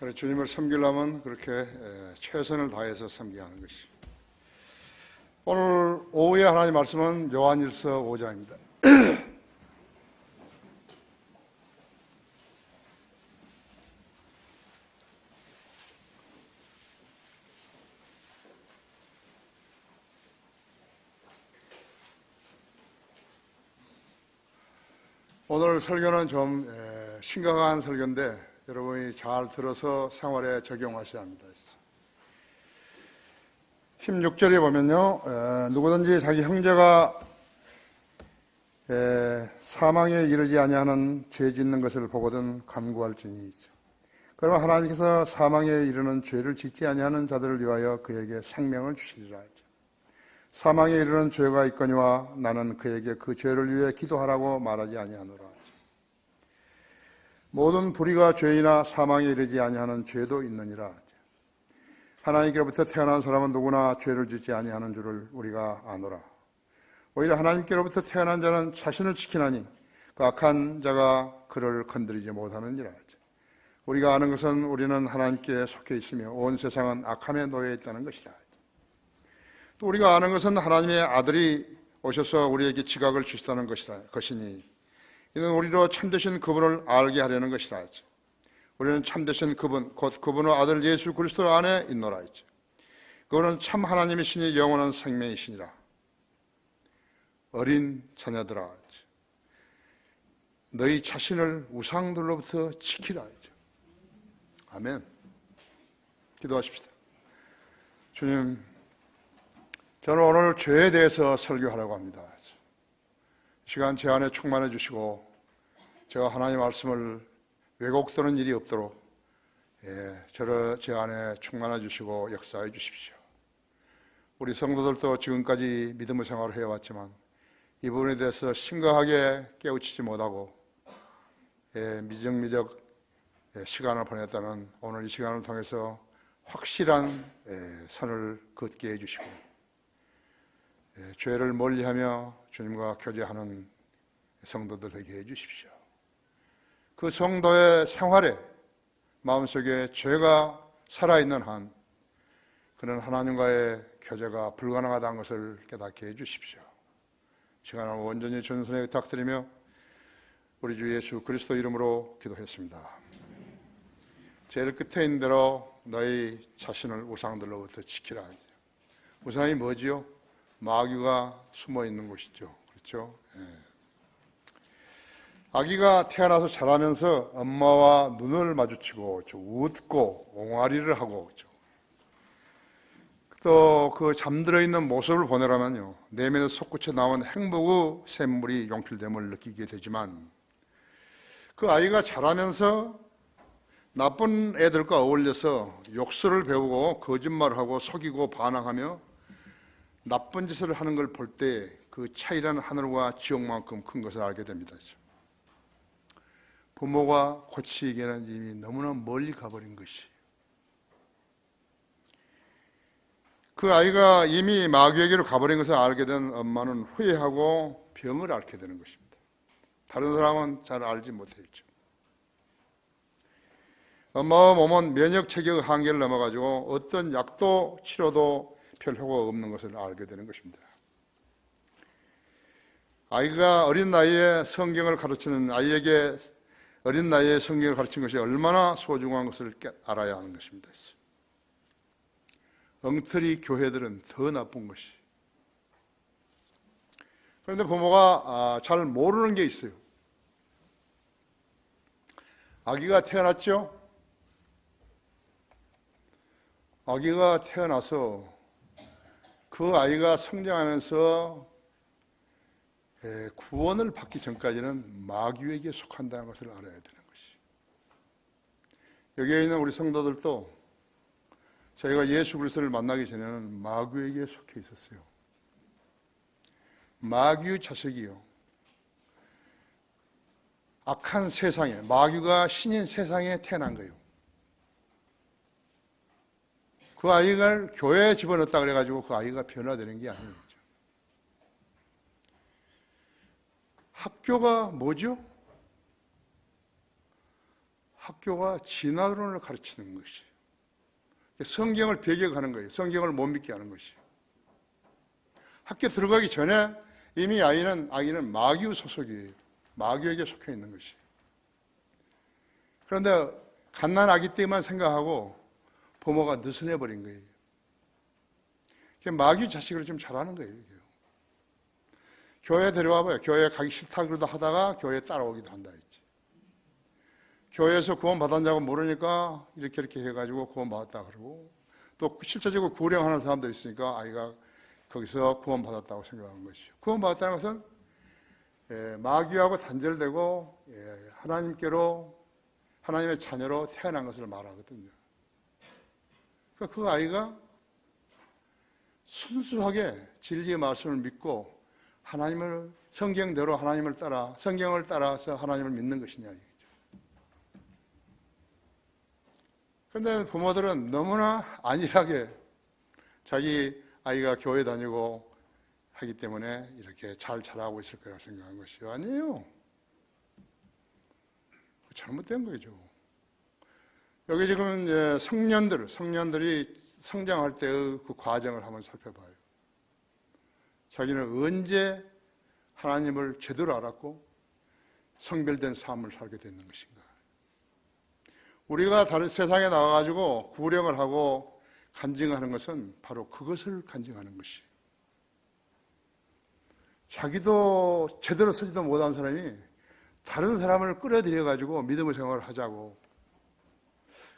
그래, 주님을 섬기려면 그렇게 최선을 다해서 섬겨야 하는 것이. 오늘 오후에 하나님 말씀은 요한일서 5장입니다. 오늘 설교는 좀 심각한 설교인데 여러분이 잘 들어서 생활에 적용하셔야 합니다. 16절에 보면요, 누구든지 자기 형제가 사망에 이르지 아니하는 죄 짓는 것을 보거든 간구할지니 있어. 그러면 하나님께서 사망에 이르는 죄를 짓지 아니하는 자들을 위하여 그에게 생명을 주시리라 하죠. 사망에 이르는 죄가 있거니와 나는 그에게 그 죄를 위해 기도하라고 말하지 아니하노라. 모든 불의가 죄이나 사망에 이르지 아니하는 죄도 있느니라. 하나님께로부터 태어난 사람은 누구나 죄를 짓지 아니하는 줄을 우리가 아노라. 오히려 하나님께로부터 태어난 자는 자신을 지키나니 그 악한 자가 그를 건드리지 못하느니라. 우리가 아는 것은 우리는 하나님께 속해 있으며 온 세상은 악함에 놓여 있다는 것이라. 또 우리가 아는 것은 하나님의 아들이 오셔서 우리에게 지각을 주시다는 것이니 이는 우리로 참되신 그분을 알게 하려는 것이라 하죠. 우리는 참되신 그분, 곧 그분의 아들 예수 그리스도 안에 있노라 했죠. 그분은 참 하나님이시니 영원한 생명이시니라. 어린 자녀들아, 했죠. 너희 자신을 우상들로부터 지키라 했죠. 아멘. 기도하십시다. 주님, 저는 오늘 죄에 대해서 설교하려고 합니다. 시간 제 안에 충만해 주시고 제가 하나님의 말씀을 왜곡되는 일이 없도록 저를 제 안에 충만해 주시고 역사해 주십시오. 우리 성도들도 지금까지 믿음의 생활을 해왔지만 이 부분에 대해서 심각하게 깨우치지 못하고 미적미적 시간을 보냈다면 오늘 이 시간을 통해서 확실한 선을 긋게 해주시고 죄를 멀리하며 주님과 교제하는 성도들 되게 해주십시오. 그 성도의 생활에 마음속에 죄가 살아있는 한 그는 하나님과의 교제가 불가능하다는 것을 깨닫게 해주십시오. 시간을 온전히 주님 손에 부탁드리며 우리 주 예수 그리스도 이름으로 기도했습니다. 제일 끝에 있는 대로 너희 자신을 우상들로부터 지키라. 우상이 뭐지요? 마귀가 숨어 있는 곳이죠. 그렇죠? 아기가 태어나서 자라면서 엄마와 눈을 마주치고 웃고 옹알이를 하고 또 그 잠들어 있는 모습을 보내라면요, 내면에 솟구쳐 나온 행복의 샘물이 용필됨을 느끼게 되지만 그 아이가 자라면서 나쁜 애들과 어울려서 욕설을 배우고 거짓말을 하고 속이고 반항하며 나쁜 짓을 하는 걸 볼 때 그 차이란 하늘과 지옥만큼 큰 것을 알게 됩니다. 부모가 고치기에는 이미 너무나 멀리 가버린 것이, 그 아이가 이미 마귀에게로 가버린 것을 알게 된 엄마는 후회하고 병을 앓게 되는 것입니다. 다른 사람은 잘 알지 못했죠. 엄마의 몸은 면역 체계의 한계를 넘어가지고 어떤 약도 치료도 별 효과가 없는 것을 알게 되는 것입니다. 아이가 어린 나이에 성경을 가르치는 아이에게 어린 나이에 성경을 가르친 것이 얼마나 소중한 것을 알아야 하는 것입니다. 엉터리 교회들은 더 나쁜 것이. 그런데 부모가 잘 모르는 게 있어요. 아기가 태어났죠? 아기가 태어나서 그 아이가 성장하면서 구원을 받기 전까지는 마귀에게 속한다는 것을 알아야 되는 것이. 여기에 있는 우리 성도들도 저희가 예수 그리스도를 만나기 전에는 마귀에게 속해 있었어요. 마귀의 자식이요, 악한 세상에, 마귀가 신인 세상에 태어난 거예요. 그 아이를 교회에 집어넣었다 그래가지고 그 아이가 변화되는 게 아니에요. 학교가 뭐죠? 학교가 진화론을 가르치는 것이. 성경을 배격하는 거예요. 성경을 못 믿게 하는 것이. 학교 들어가기 전에 이미 아이는 마귀 소속이에요. 마귀에게 속해 있는 것이. 그런데 갓난 아기 때만 생각하고 부모가 느슨해버린 거예요. 마귀 자식을 좀 잘하는 거예요. 교회 데려와봐요. 교회 가기 싫다 그러다 하다가 교회에 따라오기도 한다 했지. 교회에서 구원 받았냐고 모르니까 이렇게 해가지고 구원 받았다 그러고, 또 실제적으로 구령하는 사람도 있으니까 아이가 거기서 구원 받았다고 생각하는 것이죠. 구원 받았다는 것은 마귀하고 단절되고 하나님께로, 하나님의 자녀로 태어난 것을 말하거든요. 그러니까 그 아이가 순수하게 진리의 말씀을 믿고 하나님을, 성경대로 하나님을 따라, 성경을 따라서 하나님을 믿는 것이냐 이거죠. 그런데 부모들은 너무나 안일하게 자기 아이가 교회 다니고 하기 때문에 이렇게 잘 자라고 있을 거라고 생각한 것이 아니에요. 잘못된 거죠. 여기 지금 이제 성년들이 성장할 때의 그 과정을 한번 살펴봐요. 자기는 언제 하나님을 제대로 알았고 성별된 삶을 살게 됐는 것인가. 우리가 다른 세상에 나와가지고 구령을 하고 간증하는 것은 바로 그것을 간증하는 것이. 자기도 제대로 서지도 못한 사람이 다른 사람을 끌어들여가지고 믿음의 생활을 하자고.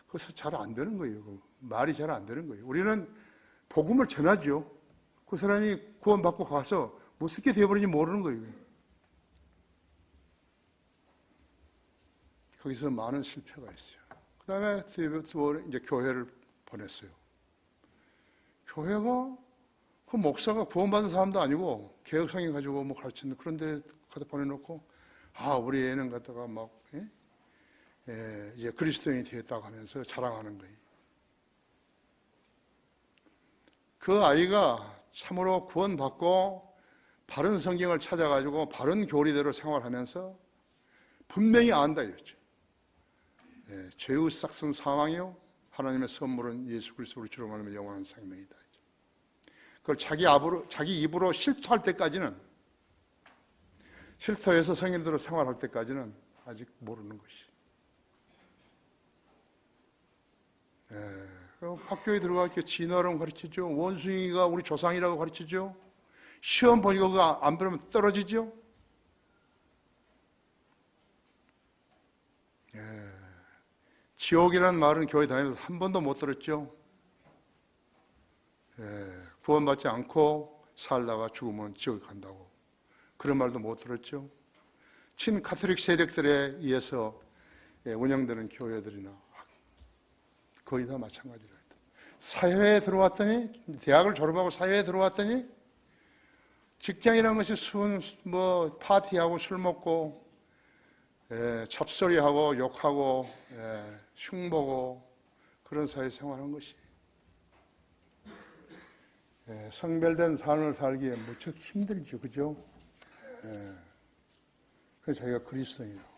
그것은 잘 안 되는 거예요. 말이 잘 안 되는 거예요. 우리는 복음을 전하죠. 그 사람이 구원받고 가서 어떻게 되어버린지 모르는 거예요. 거기서 많은 실패가 있어요. 그 다음에 이제 교회를 보냈어요. 교회가 그 목사가 구원받은 사람도 아니고 개혁성이 가지고 뭐 가르치는 그런 데 갖다 보내놓고, 우리 애는 갖다가 막 이제 그리스도인이 되었다고 하면서 자랑하는 거예요. 그 아이가 참으로 구원받고 바른 성경을 찾아가지고 바른 교리대로 생활하면서 분명히 안다 이거죠. 죄의 싹슨 사망이요 하나님의 선물은 예수 그리스도 우리 주로 말하면 영원한 생명이다. 그걸 자기 입으로 실토할 때까지는, 실토해서 성인대로 생활할 때까지는 아직 모르는 것이. 학교에 들어가서 진화론 가르치죠. 원숭이가 우리 조상이라고 가르치죠. 시험 보니까 그거 안 보면 떨어지죠. 지옥이라는 말은 교회 다니면서 한 번도 못 들었죠. 구원받지 않고 살다가 죽으면 지옥에 간다고. 그런 말도 못 들었죠. 친카톨릭 세력들에 의해서 운영되는 교회들이나 거의 다 마찬가지라. 사회에 들어왔더니, 대학을 졸업하고 사회에 들어왔더니 직장이라는 것이 파티하고 술 먹고 잡소리하고 욕하고 흉보고 그런 사회 생활한 것이. 성별된 삶을 살기에 무척 힘들죠. 그죠? 그래서 자기가 그리스도인이라고.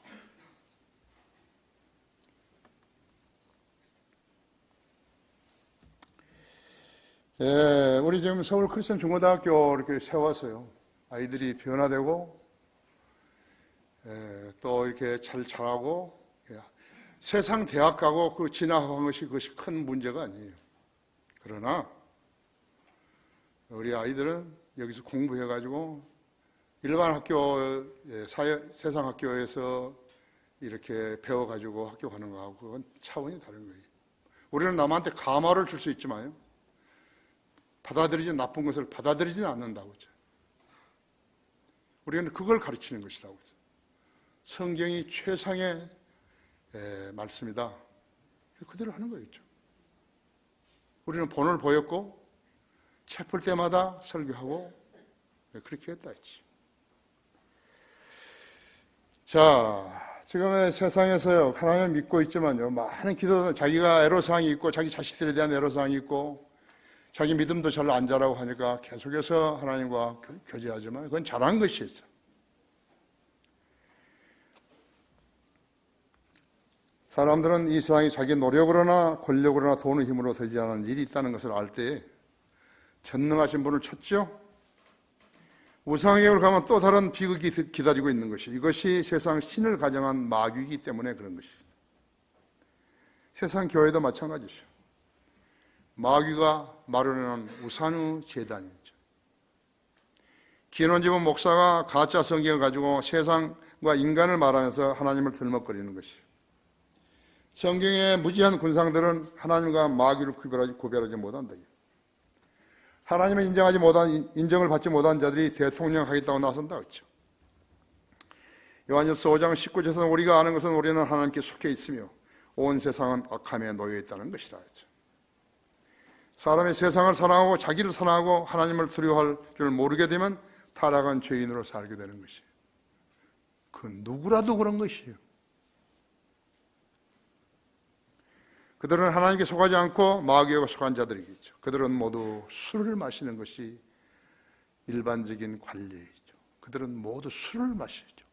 우리 지금 서울 크리스천 중고등학교 이렇게 세웠어요. 아이들이 변화되고, 또 이렇게 잘 자라고, 세상 대학 가고 그 진학한 것이 그것이 큰 문제가 아니에요. 그러나, 우리 아이들은 여기서 공부해가지고, 일반 학교, 세상 학교에서 이렇게 배워가지고 학교 가는 거하고 그건 차원이 다른 거예요. 우리는 남한테 감화를 줄 수 있지만요. 나쁜 것을 받아들이지는 않는다고 했죠. 우리는 그걸 가르치는 것이라고 했어요. 성경이 최상의 말씀이다. 그대로 하는 거였죠. 우리는 본을 보였고 책 풀 때마다 설교하고 그렇게 했다 했지. 자, 지금의 세상에서요, 하나님을 믿고 있지만요, 많은 자기가 애로사항이 있고 자기 자식들에 대한 애로사항이 있고 자기 믿음도 잘 안 자라고 하니까 계속해서 하나님과 교제하지만 그건 잘한 것이 있어. 사람들은 이 세상이 자기 노력으로나 권력으로나 돈의 힘으로 되지 않은 일이 있다는 것을 알 때 전능하신 분을 찾죠. 우상에게로 가면 또 다른 비극이 기다리고 있는 것이, 이것이 세상 신을 가정한 마귀이기 때문에 그런 것입니다. 세상 교회도 마찬가지죠. 마귀가 마련한 우상의 제단이죠. 김원집은 목사가 가짜 성경을 가지고 세상과 인간을 말하면서 하나님을 들먹거리는 것이죠. 성경의 무지한 군상들은 하나님과 마귀를 구별하지 못한다. 하나님을 인정을 받지 못한 자들이 대통령 하겠다고 나선다 그랬죠. 요한일서 5장 19절에서는 우리가 아는 것은 우리는 하나님께 속해 있으며 온 세상은 악함에 놓여 있다는 것이다 그랬죠. 사람이 세상을 사랑하고 자기를 사랑하고 하나님을 두려워할 줄 모르게 되면 타락한 죄인으로 살게 되는 것이에요. 그 누구라도 그런 것이에요. 그들은 하나님께 속하지 않고 마귀에게 속한 자들이겠죠. 그들은 모두 술을 마시는 것이 일반적인 관례이죠. 그들은 모두 술을 마시죠.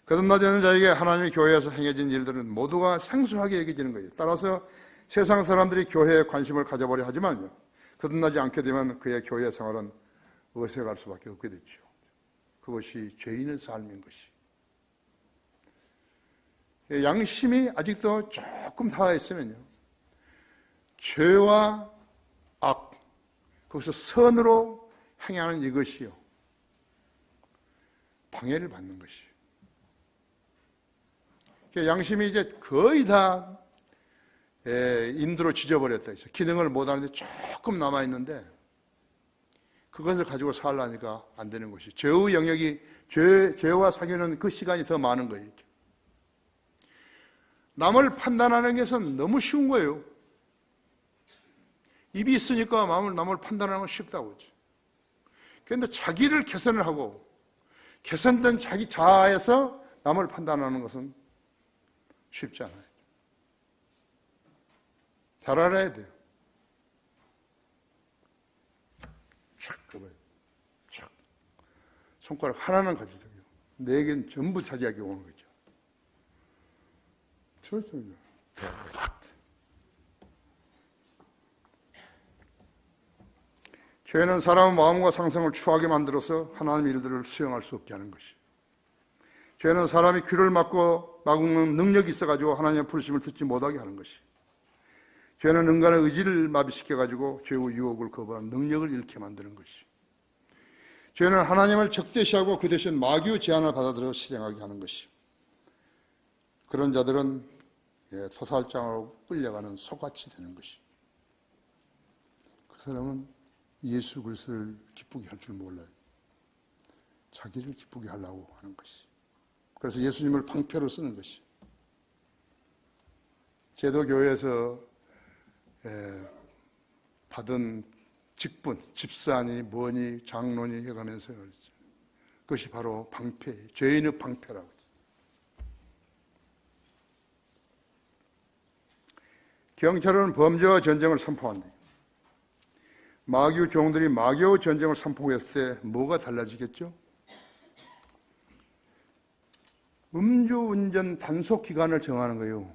거듭나지 않는 자에게 하나님의 교회에서 행해진 일들은 모두가 생소하게 여겨지는 거예요. 따라서 세상 사람들이 교회에 관심을 가져보려 하지만요, 거듭나지 않게 되면 그의 교회 생활은 어색할 수밖에 없게 되죠. 그것이 죄인의 삶인 것이. 양심이 아직도 조금 살아있으면요, 죄와 악, 거기서 선으로 행하는 이것이요, 방해를 받는 것이에요. 양심이 이제 거의 다 인도로 지져버렸다 해서 기능을 못하는데 조금 남아있는데 그것을 가지고 살라니까 안 되는 것이, 죄의 영역이, 죄와 사귀는 그 시간이 더 많은 거예요. 남을 판단하는 것은 너무 쉬운 거예요. 입이 있으니까 남을 판단하는 건 쉽다고 하죠. 그런데 자기를 개선을 하고 개선된 자기 자아에서 남을 판단하는 것은 쉽지 않아요. 잘 알아야 돼요. 촥 그거예요. 촥. 손가락 하나는 가지고 네 개는 전부 차지하게 오는 거죠. 좋습니다. 죄는 사람의 마음과 상성을 추하게 만들어서 하나님의 일들을 수행할 수 없게 하는 것이. 죄는 사람이 귀를 막는 능력이 있어가지고 하나님의 부르심을 듣지 못하게 하는 것이. 죄는 인간의 의지를 마비시켜가지고 죄의 유혹을 거부하는 능력을 잃게 만드는 것이. 죄는 하나님을 적대시하고 그 대신 마귀의 제안을 받아들여 실행하게 하는 것이. 그런 자들은 토살장으로 끌려가는 소같이 되는 것이. 그 사람은 예수 그리스도를 기쁘게 할 줄 몰라요. 자기를 기쁘게 하려고 하는 것이. 그래서 예수님을 방패로 쓰는 것이. 제도교회에서 받은 직분, 집사니 뭐니 장로니 해가면서 그것이 바로 방패예요. 죄인의 방패라고. 경찰은 범죄와 전쟁을 선포한다. 마귀의 종들이 마귀의 전쟁을 선포했을 때 뭐가 달라지겠죠? 음주운전 단속기간을 정하는 거예요.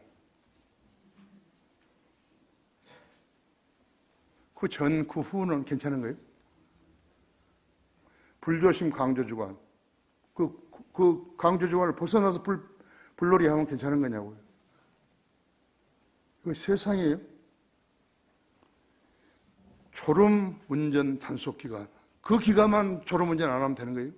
그 전, 그 후는 괜찮은 거예요? 불조심 강조주간. 그 강조주간을 벗어나서 불놀이 하면 괜찮은 거냐고요? 이거 세상이에요. 졸음운전 단속기간. 그 기간만 졸음운전 안 하면 되는 거예요?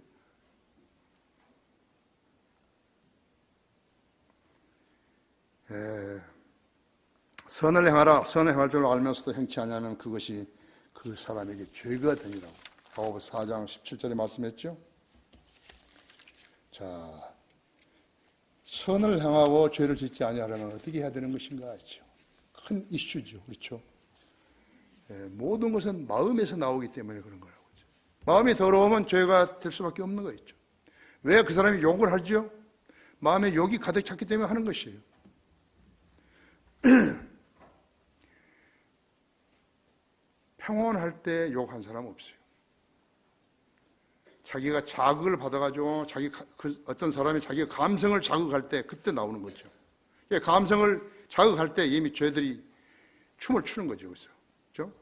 선을 행하라. 선을 행할 줄 알면서도 행치 않으면 그것이 그 사람에게 죄가 되니라고 야고보 4장 17절에 말씀했죠. 자, 선을 행하고 죄를 짓지 아니하려면 어떻게 해야 되는 것인가 했죠. 큰 이슈죠. 그렇죠? 모든 것은 마음에서 나오기 때문에 그런 거라고. 마음이 더러우면 죄가 될 수밖에 없는 거겠죠. 왜 그 사람이 욕을 하죠? 마음에 욕이 가득 찼기 때문에 하는 것이에요. 평온할 때 욕한 사람 없어요. 자기가 자극을 받아가지고 어떤 사람이 자기 감성을 자극할 때 그때 나오는 거죠. 감성을 자극할 때 이미 죄들이 춤을 추는 거죠. 그렇죠?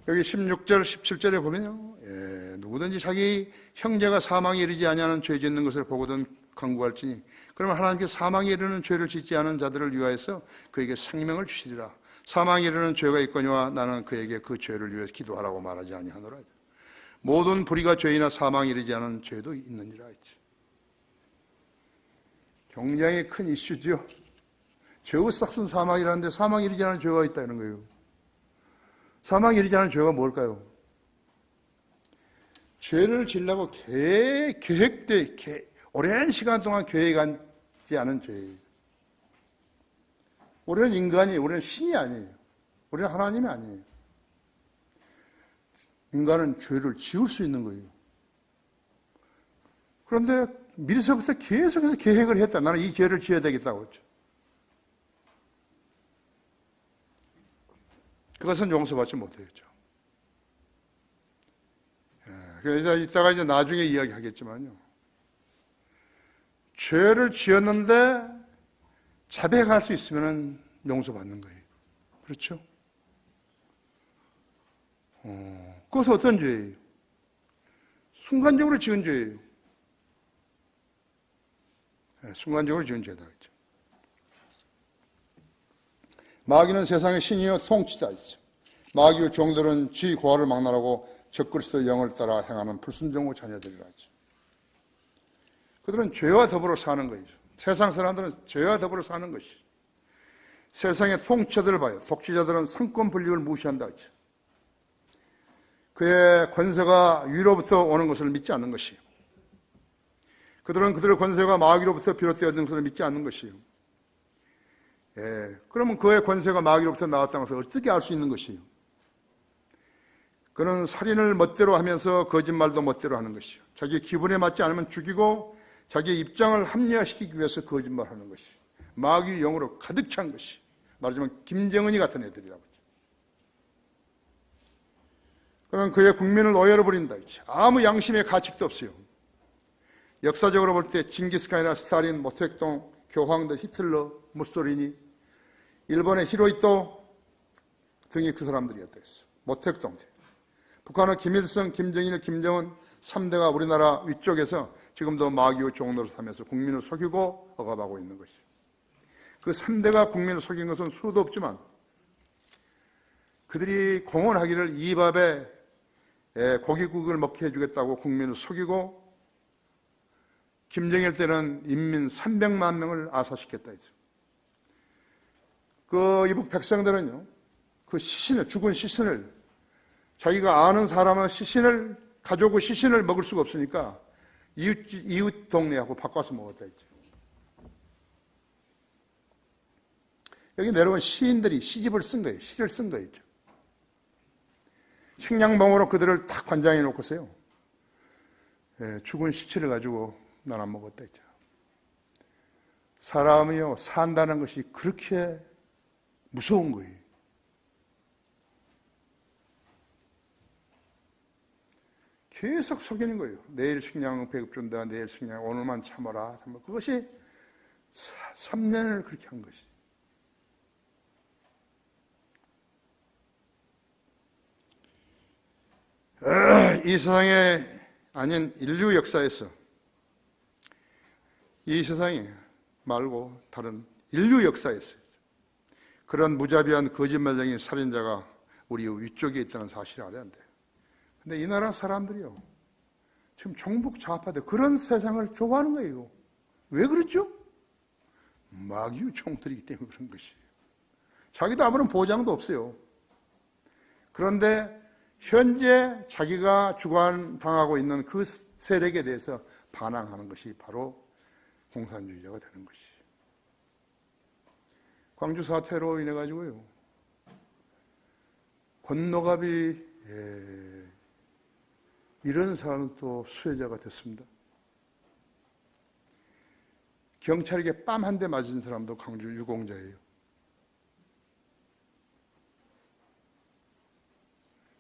여기 16절, 17절에 보면요. 누구든지 자기 형제가 사망에 이르지 아니하는 죄 짓는 것을 보거든 강구할지니 그러면 하나님께 사망에 이르는 죄를 짓지 않은 자들을 위하여서 그에게 생명을 주시리라. 사망에 이르는 죄가 있거니와 나는 그에게 그 죄를 위해서 기도하라고 말하지 아니하노라. 모든 불의가 죄이나 사망에 이르지 않은 죄도 있느니라. 굉장히 큰 이슈죠. 죄의 싹슨 사망이라는데 사망에 이르지 않은 죄가 있다는 거예요. 사망에 이르지 않은 죄가 뭘까요? 죄를 지으려고 오랜 시간 동안 계획하지 않은 죄예요. 우리는 인간이, 우리는 신이 아니에요. 우리는 하나님이 아니에요. 인간은 죄를 지을 수 있는 거예요. 그런데 미리서부터 계속해서 계획을 했다. 나는 이 죄를 지어야 되겠다고 했죠. 그것은 용서받지 못했죠. 그래서 이따가 이제 나중에 이야기하겠지만요. 죄를 지었는데 자백할 수 있으면 용서받는 거예요. 그렇죠? 그것은 어떤 죄예요? 순간적으로 지은 죄예요. 순간적으로 지은 죄다. 그렇죠? 마귀는 세상의 신이요 통치자이죠. 마귀의 종들은 지 고아를 막론하고 적그리스도의 영을 따라 행하는 불순종의 자녀들이라 하죠. 그들은 죄와 더불어 사는 거죠. 세상 사람들은 죄와 더불어 사는 것이죠. 세상의 통치자들을 봐요. 독재자들은 상권 분립을 무시한다 하죠. 그의 권세가 위로부터 오는 것을 믿지 않는 것이에요. 그들은 그들의 권세가 마귀로부터 비롯되었는 것을 믿지 않는 것이에요. 그러면 그의 권세가 마귀로부터 나왔다는 것을 어떻게 알 수 있는 것이에요? 그는 살인을 멋대로 하면서 거짓말도 멋대로 하는 것이요. 자기 기분에 맞지 않으면 죽이고 자기의 입장을 합리화시키기 위해서 거짓말하는 것이 마귀의 영으로 가득 찬 것이 말하자면 김정은이 같은 애들이라고 하죠. 그는 그의 국민을 오해로 버린다. 아무 양심의 가책도 없어요. 역사적으로 볼 때 징기스칸이나 스탈린, 모택동, 교황들, 히틀러, 무솔리니, 일본의 히로히토 등이 그 사람들이었다 했어. 모택동. 북한은 김일성, 김정일, 김정은 3대가 우리나라 위쪽에서 지금도 마귀의 종로를 삼면서 국민을 속이고 억압하고 있는 것이죠. 그 3대가 국민을 속인 것은 수도 없지만 그들이 공언하기를 이 밥에 고깃국을 먹게 해주겠다고 국민을 속이고 김정일 때는 인민 300만 명을 아사시켰다 했죠. 그 이북 백성들은요, 그 시신을, 죽은 시신을 자기가 아는 사람은 시신을 가져오고 시신을 먹을 수가 없으니까 이웃 동네하고 바꿔서 먹었다 했죠. 여기 내려온 시인들이 시집을 쓴 거예요. 시를 쓴 거예요. 식량봉으로 그들을 딱 관장해 놓고서요. 죽은 시체를 가지고 나눠 먹었다 했죠. 사람이요, 산다는 것이 그렇게 무서운 거예요. 계속 속이는 거예요. 내일 식량 배급준다, 내일 식량, 오늘만 참아라. 그것이 3년을 그렇게 한 것이. 이 세상에 아닌 인류 역사에서 이 세상에 말고 다른 인류 역사에서 그런 무자비한 거짓말쟁이 살인자가 우리 위쪽에 있다는 사실을 알아야 안 돼요. 근데 이 나라 사람들이요, 지금 종북 좌파들 그런 세상을 좋아하는 거예요. 왜 그렇죠? 마귀의 종들이기 때문에 그런 것이에요. 자기도 아무런 보장도 없어요. 그런데 현재 자기가 주관당하고 있는 그 세력에 대해서 반항하는 것이 바로 공산주의자가 되는 것이에요. 광주 사태로 인해 가지고요, 권노갑이 이런 사람은 또 수혜자가 됐습니다. 경찰에게 뺨 한 대 맞은 사람도 광주 유공자예요.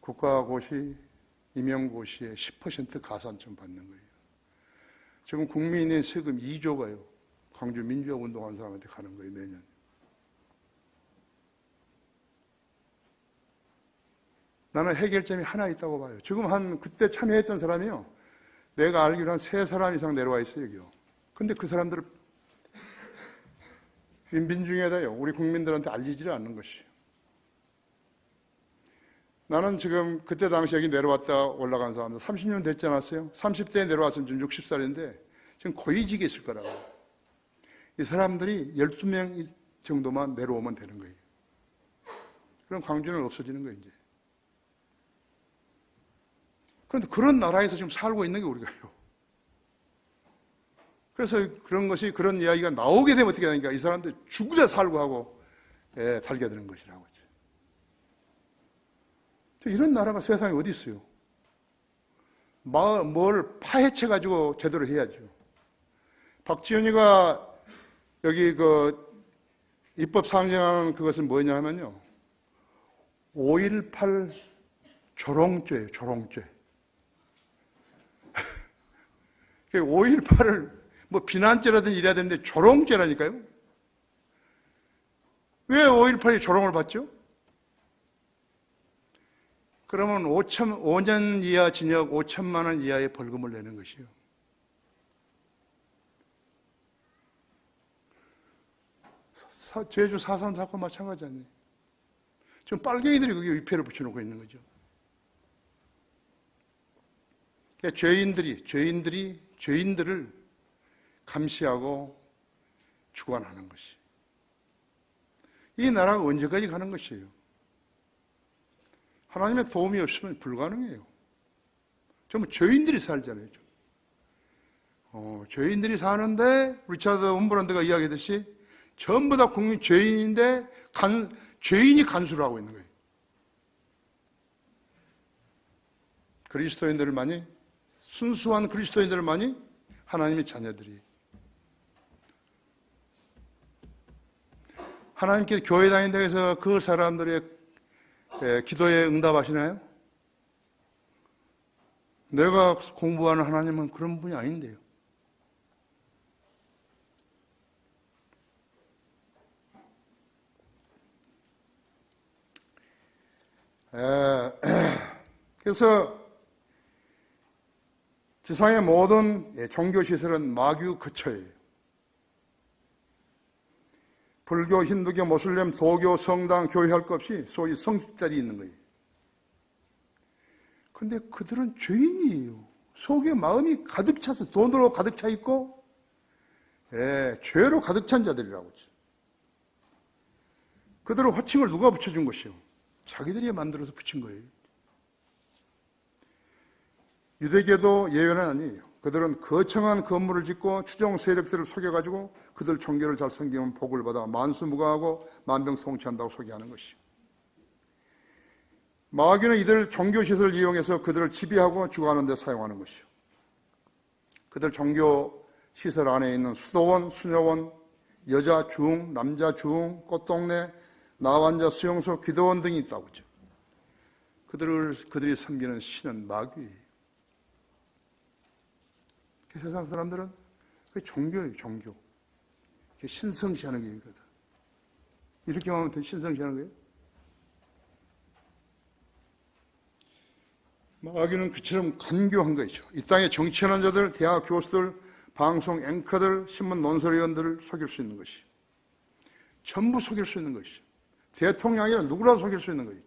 국가고시 임용고시에 10% 가산점 받는 거예요. 지금 국민의 세금 2조가요. 광주 민주화 운동한 사람한테 가는 거예요, 매년. 나는 해결점이 하나 있다고 봐요. 지금 그때 참여했던 사람이요. 내가 알기로 한 3사람 이상 내려와 있어요, 여기요. 근데 그 사람들을 민중에다요, 우리 국민들한테 알리지를 않는 것이에요. 나는 지금 그때 당시 여기 내려왔다 올라간 사람들 30년 됐지 않았어요? 30대에 내려왔으면 지금 60살인데 지금 고위직에 있을 거라고. 이 사람들이 12명 정도만 내려오면 되는 거예요. 그럼 광주는 없어지는 거예요, 이제. 그런데 그런 나라에서 지금 살고 있는 게 우리가요. 그래서 그런 이야기가 나오게 되면 어떻게 되니까 이 사람들 죽으려 살고 하고 달게 되는 것이라고. 이런 나라가 세상에 어디 있어요? 뭘 파헤쳐가지고 제대로 해야죠. 박지원이가 여기 입법 상정한 그것은 뭐냐 하면요. 5.18 조롱죄예요, 조롱죄. 5.18을 비난죄라든지 이래야 되는데 조롱죄라니까요. 왜 5.18이 조롱을 받죠? 그러면 5년 이하 징역 5천만 원 이하의 벌금을 내는 것이요. 제주 4.3 사건 마찬가지 아니에요. 지금 빨갱이들이 거기에 위패를 붙여놓고 있는 거죠. 그러니까 죄인들을 감시하고 주관하는 것이. 이 나라가 언제까지 가는 것이에요? 하나님의 도움이 없으면 불가능해요. 전부 죄인들이 살잖아요. 죄인들이 사는데 리차드 홈브란드가 이야기했듯이 전부 다 국민 죄인인데 죄인이 간수를 하고 있는 거예요. 그리스도인들만이, 순수한 그리스도인들만이 하나님의 자녀들이. 하나님께서 교회 다닌다고 해서 그 사람들의 기도에 응답하시나요? 내가 공부하는 하나님은 그런 분이 아닌데요. 그래서 지상의 모든 종교시설은 마귀 거처예요. 불교, 힌두교, 모슬렘, 도교, 성당, 교회 할 것 없이 소위 성직자리 있는 거예요. 근데 그들은 죄인이에요. 속에 마음이 가득 차서 돈으로 가득 차 있고 죄로 가득 찬 자들이라고 하죠. 그들은 호칭을 누가 붙여준 것이요? 자기들이 만들어서 붙인 거예요. 유대교도 예외는 아니에요. 그들은 거창한 건물을 짓고 추종 세력들을 속여가지고 그들 종교를 잘 섬기면 복을 받아 만수무강하고 만병통치한다고 소개하는 것이요. 마귀는 이들 종교시설을 이용해서 그들을 지배하고 주관하는 데 사용하는 것이요. 그들 종교시설 안에 있는 수도원, 수녀원, 여자 중, 남자 중, 꽃동네, 나환자 수용소, 기도원 등이 있다고 하죠. 그들이 섬기는 신은 마귀예요. 세상 사람들은 그게 종교예요, 종교. 신성시하는 게 이거다. 이렇게 하면 신성시하는 거예요? 마귀는 그처럼 간교한 거죠. 이 땅에 정치하는 자들, 대학 교수들, 방송 앵커들, 신문 논설위원들을 속일 수 있는 것이. 전부 속일 수 있는 것이. 대통령이 아니라 누구라도 속일 수 있는 것이죠.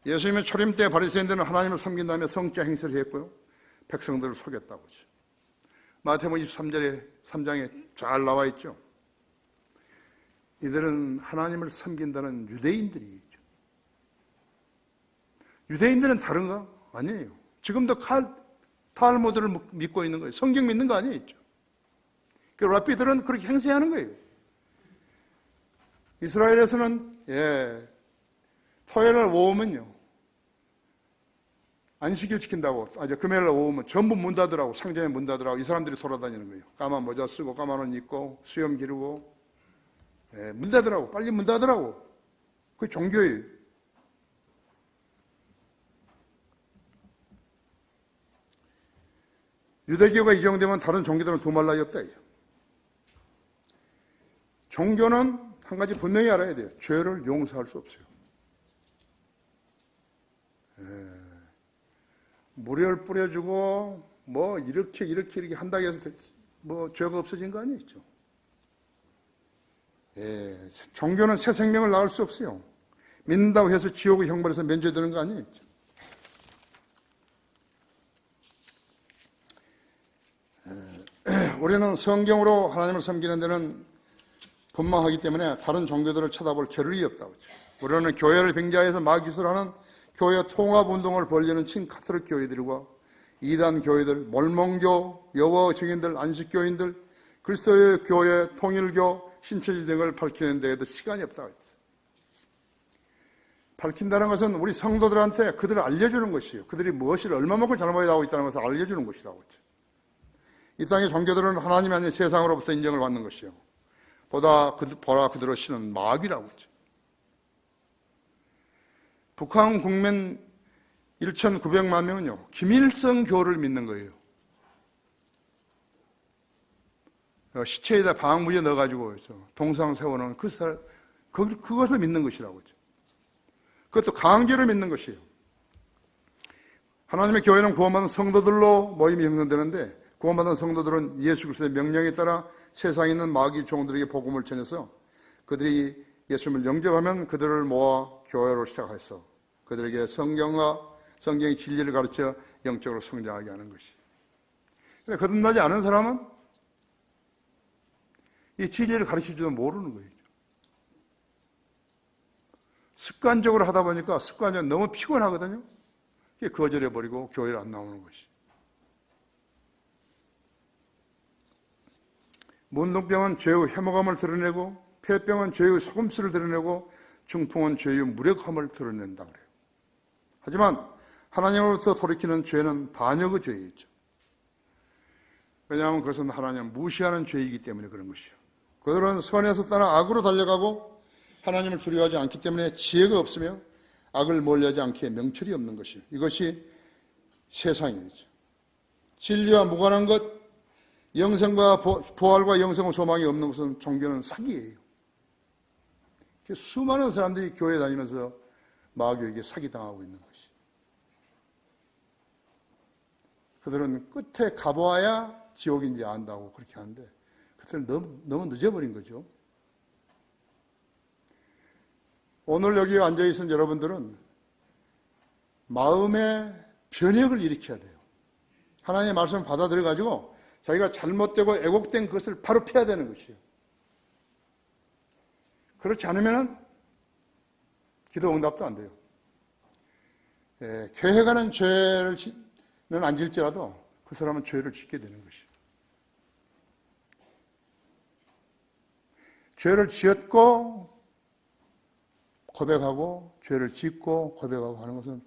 예수님의 초림 때 바리새인들은 하나님을 섬긴 다음에 성자 행세를 했고요. 백성들을 속였다고 하죠. 마태복음 3장에 잘 나와 있죠. 이들은 하나님을 섬긴다는 유대인들이죠. 유대인들은 다른가? 아니에요. 지금도 탈무드를 믿고 있는 거예요. 성경 믿는 거 아니에요. 그 랍비들은 그렇게 행세하는 거예요. 이스라엘에서는 토요일날 오후면요. 안식일 지킨다고, 금요일날 오후면 전부 문 닫으라고, 상점에 문 닫으라고 이 사람들이 돌아다니는 거예요. 까만 모자 쓰고, 까만 옷 입고, 수염 기르고, 문 닫으라고, 빨리 문 닫으라고. 그게 종교예요. 유대교가 이정되면 다른 종교들은 두말 나위 없다. 종교는 한 가지 분명히 알아야 돼요. 죄를 용서할 수 없어요. 물을 뿌려주고 뭐 이렇게 한다고 해서 뭐 죄가 없어진 거 아니죠. 종교는 새 생명을 낳을 수 없어요. 믿는다고 해서 지옥의 형벌에서 면제되는 거 아니죠. 우리는 성경으로 하나님을 섬기는 데는 분명하기 때문에 다른 종교들을 쳐다볼 겨를이 없다고 하죠. 우리는 교회를 빙자해서 마귀수라는 교회 통합운동을 벌리는 친카톨릭 교회들과 이단 교회들, 몰몬교, 여호와 증인들, 안식교인들, 그리스도의 교회, 통일교, 신천지 등을 밝히는 데에도 시간이 없다고 했어요. 밝힌다는 것은 우리 성도들한테 그들을 알려주는 것이에요. 그들이 무엇을 얼마만큼 잘못하고 있다는 것을 알려주는 것이라고 했죠. 이 땅의 종교들은 하나님이 아닌 세상으로부터 인정을 받는 것이요. 보라 그들을 신은 마귀라고 했죠. 북한 국민 1,900만 명은요, 김일성 교를 믿는 거예요. 시체에다 방부제 넣어가지고 동상 세워놓은 그것을 믿는 것이라고 했죠. 그것도 강제로 믿는 것이에요. 하나님의 교회는 구원받은 성도들로 모임이 형성되는데 구원받은 성도들은 예수 그리스도의 명령에 따라 세상에 있는 마귀 종들에게 복음을 전해서 그들이 예수님을 영접하면 그들을 모아 교회로 시작해서 그들에게 성경의 진리를 가르쳐 영적으로 성장하게 하는 것이. 근데 거듭나지 않은 사람은 이 진리를 가르치지도 모르는 거예요. 습관적으로 하다 보니까 습관적으로 너무 피곤하거든요. 그게 거절해버리고 교회를 안 나오는 것이. 문둥병은 죄의 해모감을 드러내고 폐병은 죄의 속음수를 드러내고 중풍은 죄의 무력함을 드러낸다 그래요. 하지만 하나님으로부터 돌이키는 죄는 반역의 죄이죠. 왜냐하면 그것은 하나님을 무시하는 죄이기 때문에 그런 것이요. 그들은 선에서 떠나 악으로 달려가고 하나님을 두려워하지 않기 때문에 지혜가 없으며 악을 멀리하지 않기에 명철이 없는 것이요. 이것이 세상이죠. 진리와 무관한 것, 영생과 부활과 영생의 소망이 없는 것은 종교는 사기예요. 수많은 사람들이 교회 다니면서 마귀에게 사기당하고 있는 것이. 그들은 끝에 가보아야 지옥인지 안다고 그렇게 하는데 그들은 너무 늦어버린 거죠. 오늘 여기 앉아있은 여러분들은 마음의 변혁을 일으켜야 돼요. 하나님의 말씀을 받아들여가지고 자기가 잘못되고 애곡된 것을 바로 피해야 되는 것이에요. 그렇지 않으면 기도 응답도 안 돼요. 계획하는 죄는 안 질지라도 그 사람은 죄를 짓게 되는 것이에요. 죄를 지었고 고백하고 죄를 짓고 고백하고 하는 것은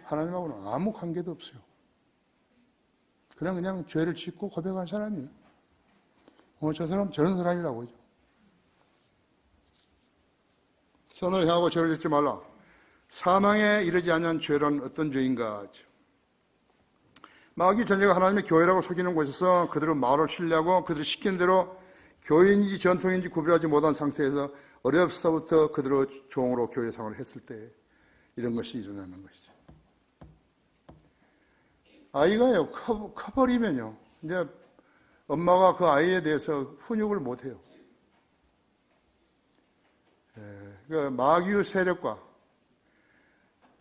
하나님하고는 아무 관계도 없어요. 그냥 죄를 짓고 고백한 사람이에요. 저 사람 저런 사람이라고 하죠. 선을 향하고 죄를 짓지 말라. 사망에 이르지 않은 죄란 어떤 죄인가 하죠. 마귀 전쟁가 하나님의 교회라고 속이는 곳에서 그들은 말을 신뢰하고 그들이 시킨 대로 교인인지 전통인지 구별하지 못한 상태에서 어려서부터 그들의 종으로 교회 생활을 했을 때 이런 것이 일어나는 것이죠. 아이가요, 커버리면요, 이제 엄마가 그 아이에 대해서 훈육을 못해요. 그 마귀의 세력과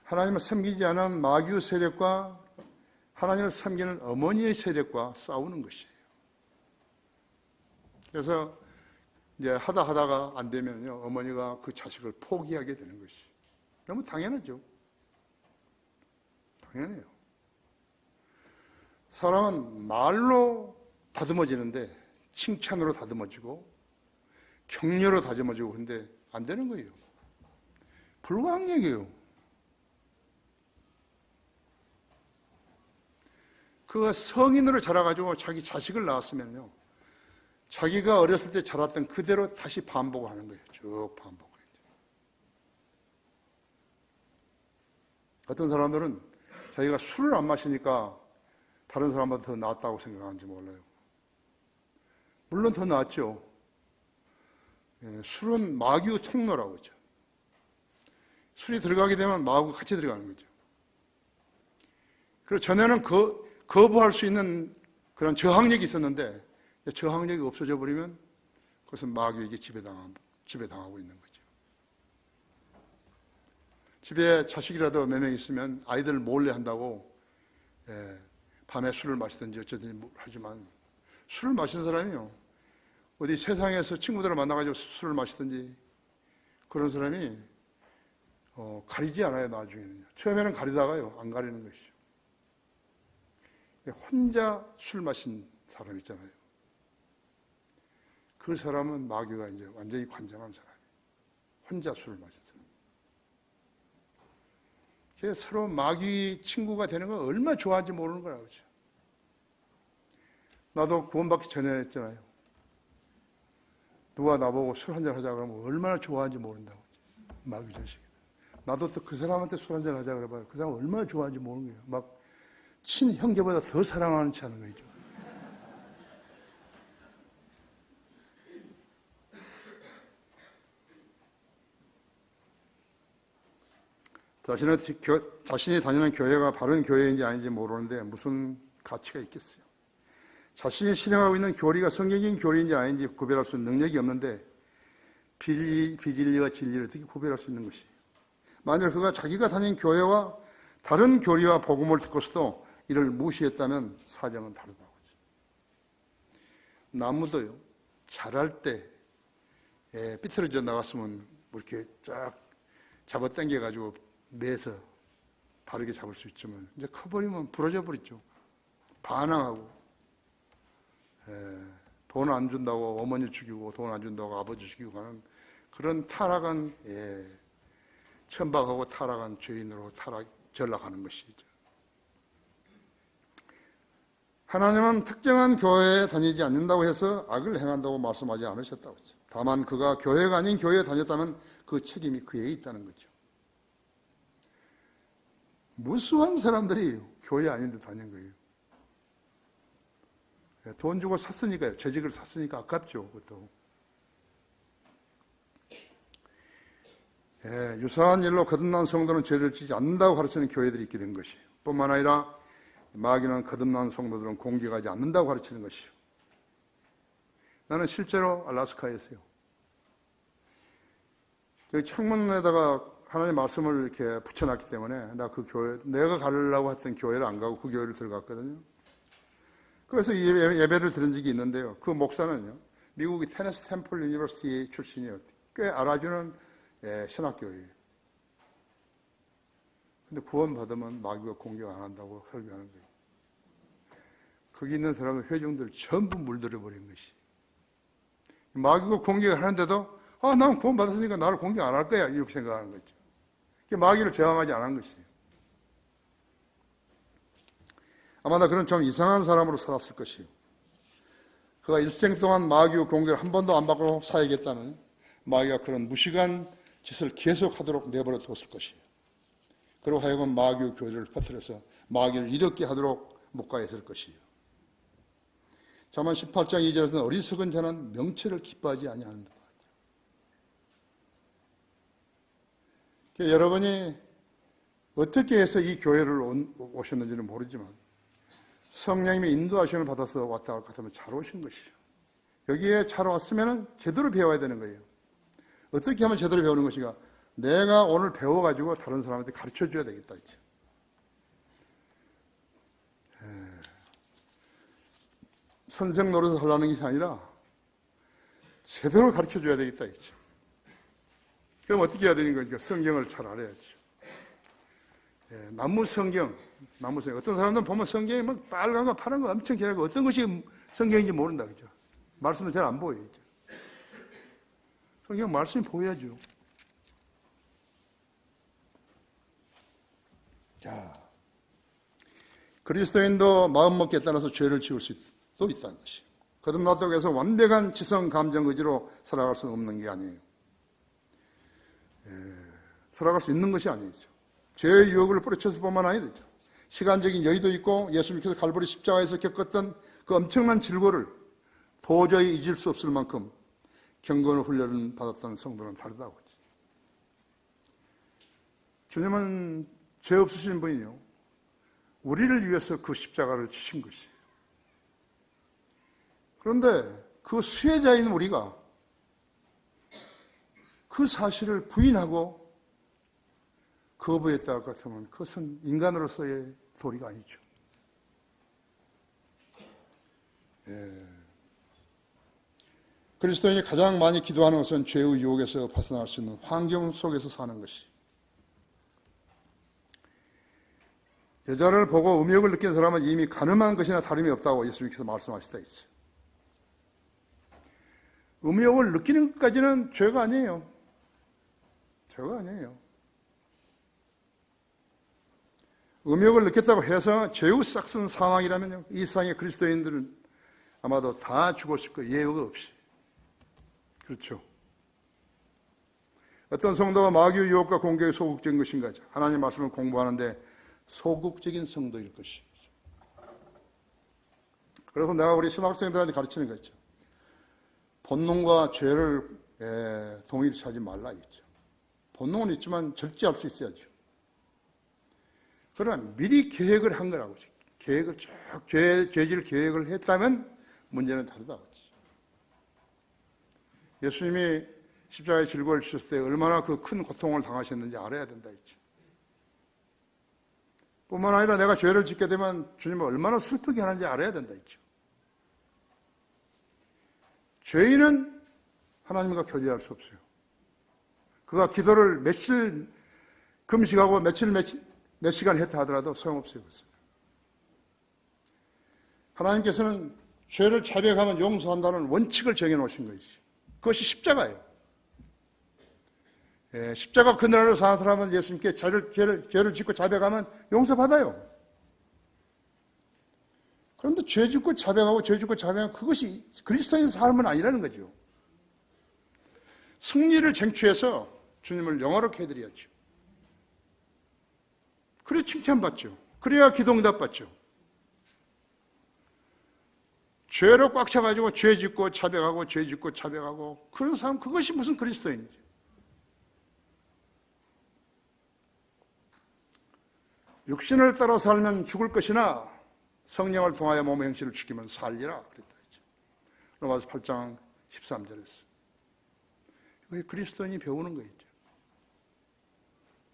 하나님을 섬기지 않은 마귀의 세력과 하나님을 섬기는 어머니의 세력과 싸우는 것이에요. 그래서 이제 하다가 안 되면요, 어머니가 그 자식을 포기하게 되는 것이 너무 당연하죠. 당연해요. 사람은 말로 다듬어지는데 칭찬으로 다듬어지고 격려로 다듬어지고 근데 안 되는 거예요. 불가항력이에요. 그 성인으로 자라가지고 자기 자식을 낳았으면요, 자기가 어렸을 때 자랐던 그대로 다시 반복을 하는 거예요. 쭉 반복을. 어떤 사람들은 자기가 술을 안 마시니까 다른 사람보다 더 낫다고 생각하는지 몰라요. 물론 더 낫죠. 술은 마귀의 통로라고 하죠. 술이 들어가게 되면 마귀가 같이 들어가는 거죠. 그리고 전에는 거부할 수 있는 그런 저항력이 있었는데 저항력이 없어져 버리면 그것은 마귀에게 지배당하고 있는 거죠. 집에 자식이라도 몇 명 있으면 아이들 몰래 한다고 밤에 술을 마시든지 어쩌든지 하지만 술을 마시는 사람이요, 어디 세상에서 친구들을 만나가지고 술을 마시든지 그런 사람이 가리지 않아요. 나중에는요. 처음에는 가리다가요 안 가리는 것이죠. 혼자 술 마신 사람 있잖아요. 그 사람은 마귀가 이제 완전히 관장한 사람이에요. 혼자 술을 마신 사람. 서로 마귀 친구가 되는 건 얼마나 좋아하는지 모르는 거라고 그러죠. 나도 구원받기 전에 했잖아요. 누가 나보고 술 한잔 하자 그러면 얼마나 좋아하는지 모른다고. 마귀 자식이. 나도 또 그 사람한테 술 한잔 하자 그래봐요. 그 사람 얼마나 좋아하는지 모르는 거예요. 막 친형제보다 더 사랑하는 체 하는 거죠. 자신이 다니는 교회가 바른 교회인지 아닌지 모르는데 무슨 가치가 있겠어요. 자신이 실행하고 있는 교리가 성경적인 교리인지 아닌지 구별할 수 있는 능력이 없는데 비진리와 진리를 어떻게 구별할 수 있는 것이. 만약 그가 자기가 다닌 교회와 다른 교리와 복음을 듣고서도 이를 무시했다면 사정은 다르다고 하죠. 나무도요, 자랄 때 삐뚤어져 나갔으면 뭐 이렇게 쫙 잡아당겨가지고 매서 바르게 잡을 수 있지만 이제 커버리면 부러져 버리죠. 반항하고 돈 안 준다고 어머니 죽이고 돈 안 준다고 아버지 죽이고 가는 그런 타락한 천박하고 타락한 죄인으로 전락하는 것이죠. 하나님은 특정한 교회에 다니지 않는다고 해서 악을 행한다고 말씀하지 않으셨다고 했죠. 다만 그가 교회가 아닌 교회에 다녔다면 그 책임이 그에게 있다는 거죠. 무수한 사람들이 교회 아닌데 다닌 거예요. 돈 주고 샀으니까요. 재직을 샀으니까 아깝죠. 그것도. 유사한 일로 거듭난 성도는 죄를 지지 않는다고 가르치는 교회들이 있게 된 것이에요. 뿐만 아니라 마귀는 거듭난 성도들은 공격하지 않는다고 가르치는 것이요. 나는 실제로 알래스카에서요. 저기 창문에다가 하나님의 말씀을 이렇게 붙여놨기 때문에 내가 가려고 했던 교회를 안 가고 그 교회를 들어갔거든요. 그래서 예배를 들은 적이 있는데요. 그 목사는요, 미국의 테네시 템플 유니버시티 출신이에요. 꽤 알아주는 신학교예요. 근데 구원받으면 마귀가 공격 안 한다고 설교하는 거예요. 거기 있는 사람은 회중들 전부 물들여 버린 것이. 마귀가 공격을 하는데도 난 구원받았으니까 나를 공격 안 할 거야 이렇게 생각하는 거죠. 마귀를 저항하지 않은 것이에요. 아마 나 그런 좀 이상한 사람으로 살았을 것이에요. 그가 일생 동안 마귀의 공격을 한 번도 안 받고 살겠다는 마귀가 그런 무식한 짓을 계속하도록 내버려 뒀을 것이에요. 그리고 하여금 마귀의 교리를 퍼뜨려서 마귀를 이롭게 하도록 목가했을 것이에요. 잠언 18장 2절에서는 어리석은 자는 명철을 기뻐하지 아니하는다. 여러분이 어떻게 해서 이 교회를 오셨는지는 모르지만 성령님의 인도하심을 받아서 왔다 갔다 하면 잘 오신 것이죠. 여기에 잘 왔으면 제대로 배워야 되는 거예요. 어떻게 하면 제대로 배우는 것인가? 내가 오늘 배워가지고 다른 사람한테 가르쳐줘야 되겠다. 있죠. 선생 노릇을 하려는 것이 아니라 제대로 가르쳐줘야 되겠다. 있죠. 그럼 어떻게 해야 되는 거니까 성경을 잘 알아야죠. 나무 성경. 어떤 사람들은 보면 성경이 막 빨간 거 파란 거 엄청 길하고 어떤 것이 성경인지 모른다. 그죠? 말씀은 잘 안 보여요. 성경 말씀이 보여야죠. 자, 그리스도인도 마음먹기에 따라서 죄를 지을 수도 있다는 것이에요. 거듭났다고 해서 완벽한 지성, 감정, 의지로 살아갈 수는 없는 게 아니에요. 살아갈 수 있는 것이 아니죠. 죄의 유혹을 뿌리쳤을 뿐만 아니죠. 시간적인 여유도 있고 예수님께서 갈보리 십자가에서 겪었던 그 엄청난 질고를 도저히 잊을 수 없을 만큼 경건의 훈련을 받았던 성도는 다르다고 했지. 주님은 죄 없으신 분이요, 우리를 위해서 그 십자가를 지신 것이에요. 그런데 그 수혜자인 우리가 그 사실을 부인하고 거부했다 할 것 같으면 그것은 인간으로서의 도리가 아니죠. 그리스도인이 가장 많이 기도하는 것은 죄의 유혹에서 벗어날 수 있는 환경 속에서 사는 것이. 여자를 보고 음욕을 느낀 사람은 이미 간음한 것이나 다름이 없다고 예수님께서 말씀하시다 있어요. 음욕을 느끼는 것까지는 죄가 아니에요. 죄가 아니에요. 음욕을 느꼈다고 해서 죄의 싹슨 상황이라면요, 이 세상의 그리스도인들은 아마도 다 죽었을 거예요. 예외가 없이. 그렇죠. 어떤 성도가 마귀의 유혹과 공격에 소극적인 것인가? 하나님의 말씀을 공부하는데 소극적인 성도일 것이죠. 그래서 내가 우리 신학생들한테 가르치는 거 있죠. 본능과 죄를 동일시 하지 말라 했죠. 본능은 있지만 절제할 수 있어야죠. 그러나 미리 계획을 한 거라고. 계획을 쭉 죄질 계획을 했다면 문제는 다르다고. 예수님이 십자가의 질고를 지셨을 때 얼마나 그 큰 고통을 당하셨는지 알아야 된다 했죠. 뿐만 아니라 내가 죄를 짓게 되면 주님을 얼마나 슬프게 하는지 알아야 된다 했죠. 죄인은 하나님과 교제할 수 없어요. 그가 기도를 며칠 금식하고 몇 시간 했다 하더라도 소용없어요. 하나님께서는 죄를 자백하면 용서한다는 원칙을 정해놓으신 것이죠. 그것이 십자가예요. 십자가 그늘로 사는 사람은 예수님께 죄를 짓고 자백하면 용서받아요. 그런데 죄 짓고 자백하고 죄 짓고 자백하면 그것이 그리스도인 삶은 아니라는 거죠. 승리를 쟁취해서 주님을 영화롭게 해드려야죠. 그래야 칭찬받죠. 그래야 기도응답 받죠. 죄로 꽉 차가지고 죄 짓고 자백하고 죄 짓고 자백하고 그런 사람, 그것이 무슨 그리스도인이죠. 육신을 따라 살면 죽을 것이나 성령을 통하여 몸의 행실을 지키면 살리라 그랬다. 로마서 8장 13절에서. 그게 그리스도인이 배우는 거죠.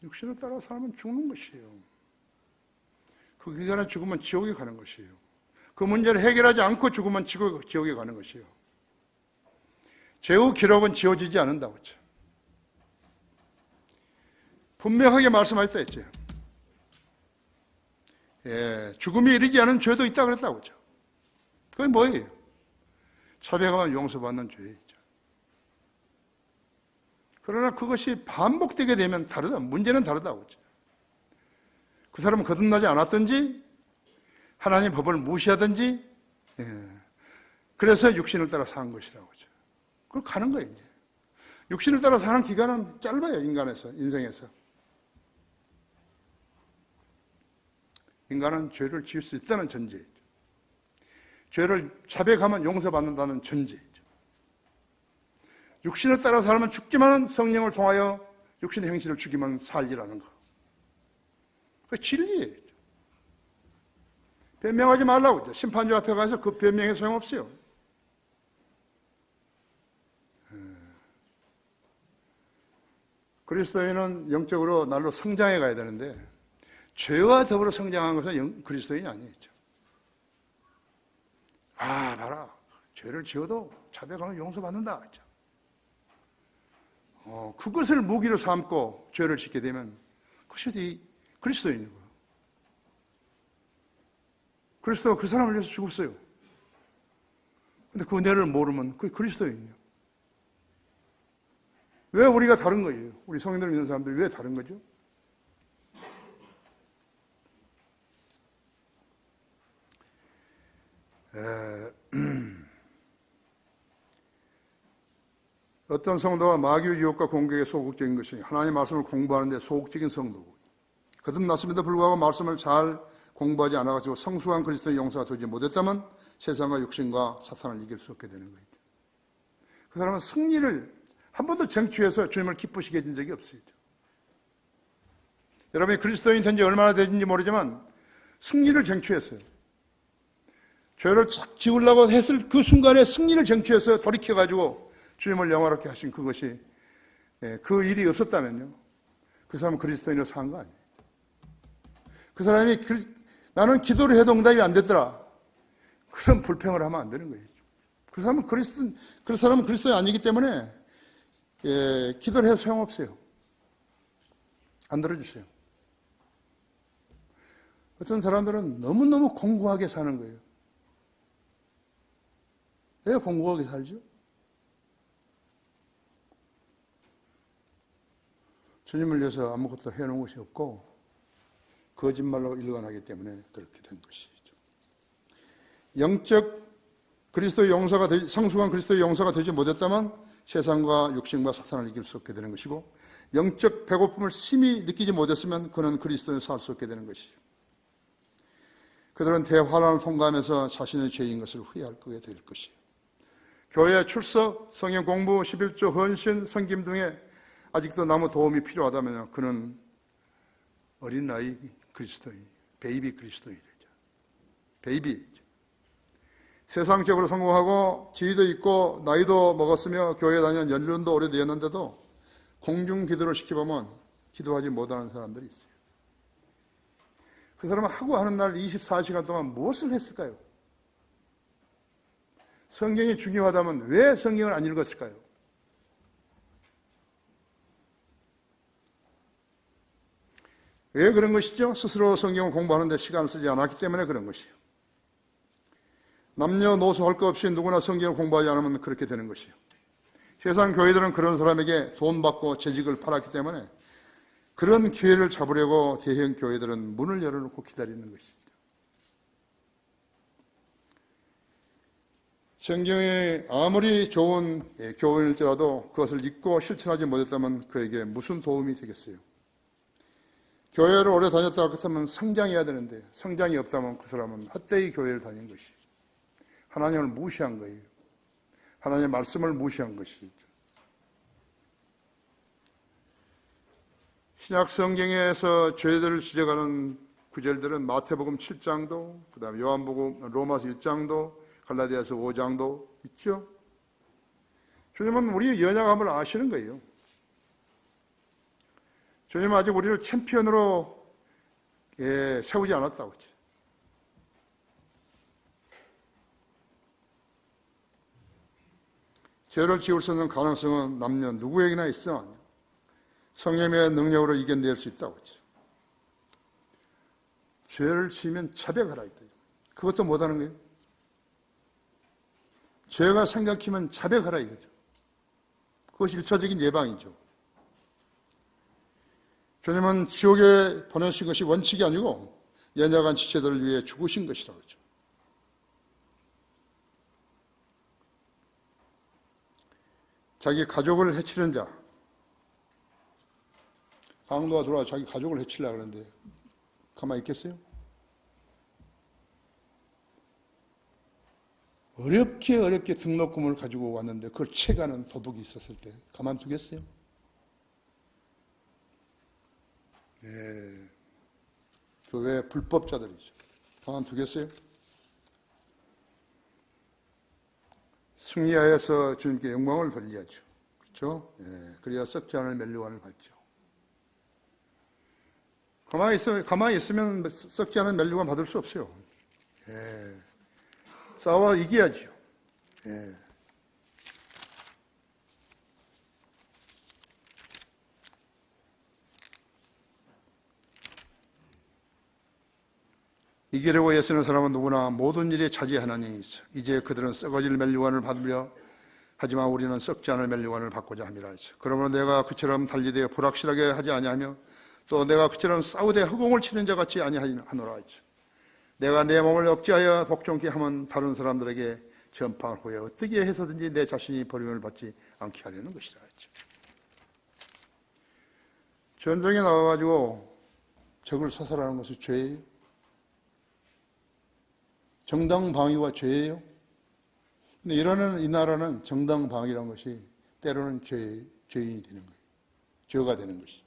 육신을 따라 살면 죽는 것이에요. 그 기간에 죽으면 지옥에 가는 것이에요. 그 문제를 해결하지 않고 죽으면 지옥에 가는 것이에요. 죄의 기록은 지워지지 않는다고 했죠. 분명하게 말씀하셨다 했죠. 죽음이 이르지 않은 죄도 있다 그랬다고 했죠. 그게 뭐예요? 자백하면 용서받는 죄이죠. 그러나 그것이 반복되게 되면 다르다. 문제는 다르다고 했죠. 그 사람은 거듭나지 않았든지 하나님의 법을 무시하든지 그래서 육신을 따라 사는 것이라고 하죠. 그걸 가는 거예요. 이제. 육신을 따라 사는 기간은 짧아요. 인생에서. 인간은 죄를 지을 수 있다는 전제이죠. 죄를 자백하면 용서받는다는 전제이죠. 육신을 따라 살면 죽지만 성령을 통하여 육신의 행실을 죽이면 살리라는 거. 그 진리예요. 변명하지 말라고 하죠. 심판주 앞에 가서 그 변명에 소용없어요. 그리스도인은 영적으로 날로 성장해 가야 되는데 죄와 더불어 성장한 것은 그리스도인이 아니죠. 봐라. 죄를 지어도 자백하면 용서받는다. 그것을 무기로 삼고 죄를 짓게 되면 그것이 그리스도인이고요. 그리스도가 그 사람을 위해서 죽었어요. 근데 그 은혜를 모르면 그게 그리스도인이에요. 왜 우리가 다른 거예요? 우리 성인들 믿는 사람들이 왜 다른 거죠? 어떤 성도가 마귀의 유혹과 공격에 소극적인 것이 하나님의 말씀을 공부하는데 소극적인 성도고 거듭났음에도 불구하고 말씀을 잘 공부하지 않아가지고 성숙한 그리스도의 용사가 되지 못했다면 세상과 육신과 사탄을 이길 수 없게 되는 거예요. 그 사람은 승리를 한 번도 쟁취해서 주님을 기쁘시게 해준 적이 없어요. 여러분이 그리스도인이 된 지 얼마나 되는지 모르지만 승리를 쟁취했어요. 죄를 착 지우려고 했을 그 순간에 승리를 쟁취해서 돌이켜가지고 주님을 영화롭게 하신 그것이, 그 일이 없었다면요, 그 사람은 그리스도인으로 산 거 아니에요. 그 사람이 나는 기도를 해도 응답이 안 됐더라, 그런 불평을 하면 안 되는 거예요. 그 사람은 그리스도인이 아니기 때문에 기도를 해도 소용없어요. 안 들어주세요. 어떤 사람들은 너무너무 공고하게 사는 거예요. 왜 공고하게 살죠? 주님을 위해서 아무것도 해놓은 것이 없고 거짓말로 일관하기 때문에 그렇게 된 것이죠. 영적 그리스도의 용사가 성숙한 그리스도의 용사가 되지 못했다면 세상과 육신과 사탄을 이길 수 없게 되는 것이고, 영적 배고픔을 심히 느끼지 못했으면 그는 그리스도인을 살 수 없게 되는 것이죠. 그들은 대환란을 통과하면서 자신의 죄인 것을 후회하게 될 것이에요. 교회 출석, 성경 공부, 11조, 헌신, 섬김 등에 아직도 나무 도움이 필요하다면 그는 어린아이 그리스도인, 베이비 그리스도인이죠. 베이비. 세상적으로 성공하고 지위도 있고 나이도 먹었으며 교회 다니는 연륜도 오래되었는데도 공중 기도를 시켜보면 기도하지 못하는 사람들이 있어요. 그 사람은 하고 하는 날 24시간 동안 무엇을 했을까요? 성경이 중요하다면 왜 성경을 안 읽었을까요? 왜 그런 것이죠? 스스로 성경을 공부하는 데 시간을 쓰지 않았기 때문에 그런 것이에요. 남녀노소 할 것 없이 누구나 성경을 공부하지 않으면 그렇게 되는 것이에요. 세상 교회들은 그런 사람에게 돈 받고 재직을 팔았기 때문에 그런 기회를 잡으려고 대형 교회들은 문을 열어놓고 기다리는 것입니다. 성경이 아무리 좋은 교훈일지라도 그것을 읽고 실천하지 못했다면 그에게 무슨 도움이 되겠어요? 교회를 오래 다녔다고 그렇다면 성장해야 되는데 성장이 없다면 그 사람은 헛되이 교회를 다닌 것이죠. 하나님을 무시한 거예요. 하나님의 말씀을 무시한 것이죠. 신약 성경에서 죄들을 지적하는 구절들은 마태복음 7장도, 그 다음에 요한복음 로마서 1장도, 갈라디아서 5장도 있죠. 주님은 우리의 연약함을 아시는 거예요. 주님은 아직 우리를 챔피언으로 세우지 않았다고 했죠. 죄를 지울 수 있는 가능성은 남녀 누구에게나 있어. 성령의 능력으로 이겨낼 수 있다고 했죠. 죄를 지으면 자백하라 했다. 그것도 못하는 거예요. 죄가 생각히면 자백하라 이거죠. 그것이 1차적인 예방이죠. 주님은 지옥에 보내신 것이 원칙이 아니고 연약한 지체들을 위해 죽으신 것이라고 했죠. 자기 가족을 해치는 자, 강도가 들어와 자기 가족을 해치려고 하는데 가만히 있겠어요? 어렵게 등록금을 가지고 왔는데 그걸 채가는 도둑이 있었을 때 가만두겠어요? 교회 불법자들이죠. 가만두겠어요? 승리하여서 주님께 영광을 돌려야죠. 그렇죠? 그래야 썩지 않을 멸류관을 받죠. 가만히 있으면 썩지 않은 멸류관 받을 수 없어요. 싸워 이겨야죠. 이기려고 애쓰는 사람은 누구나 모든 일에 차지하나니 이제 그들은 썩어질 멸류관을 받으려 하지만 우리는 썩지 않을 멸류관을 받고자 함이라 했죠. 그러므로 내가 그처럼 달리되 불확실하게 하지 아니하며 또 내가 그처럼 싸우되 허공을 치는 자 같이 아니하노라 했죠. 내가 내 몸을 억제하여 복종케 하면 다른 사람들에게 전파한 후에 어떻게 해서든지 내 자신이 버림을 받지 않게 하려는 것이라 했죠. 전쟁에 나가가지고 적을 사살하는 것이 죄예요. 정당방위가 죄예요? 근데 이 나라는 정당방위라는 것이 때로는 죄인이 되는 거예요. 죄가 되는 것이죠.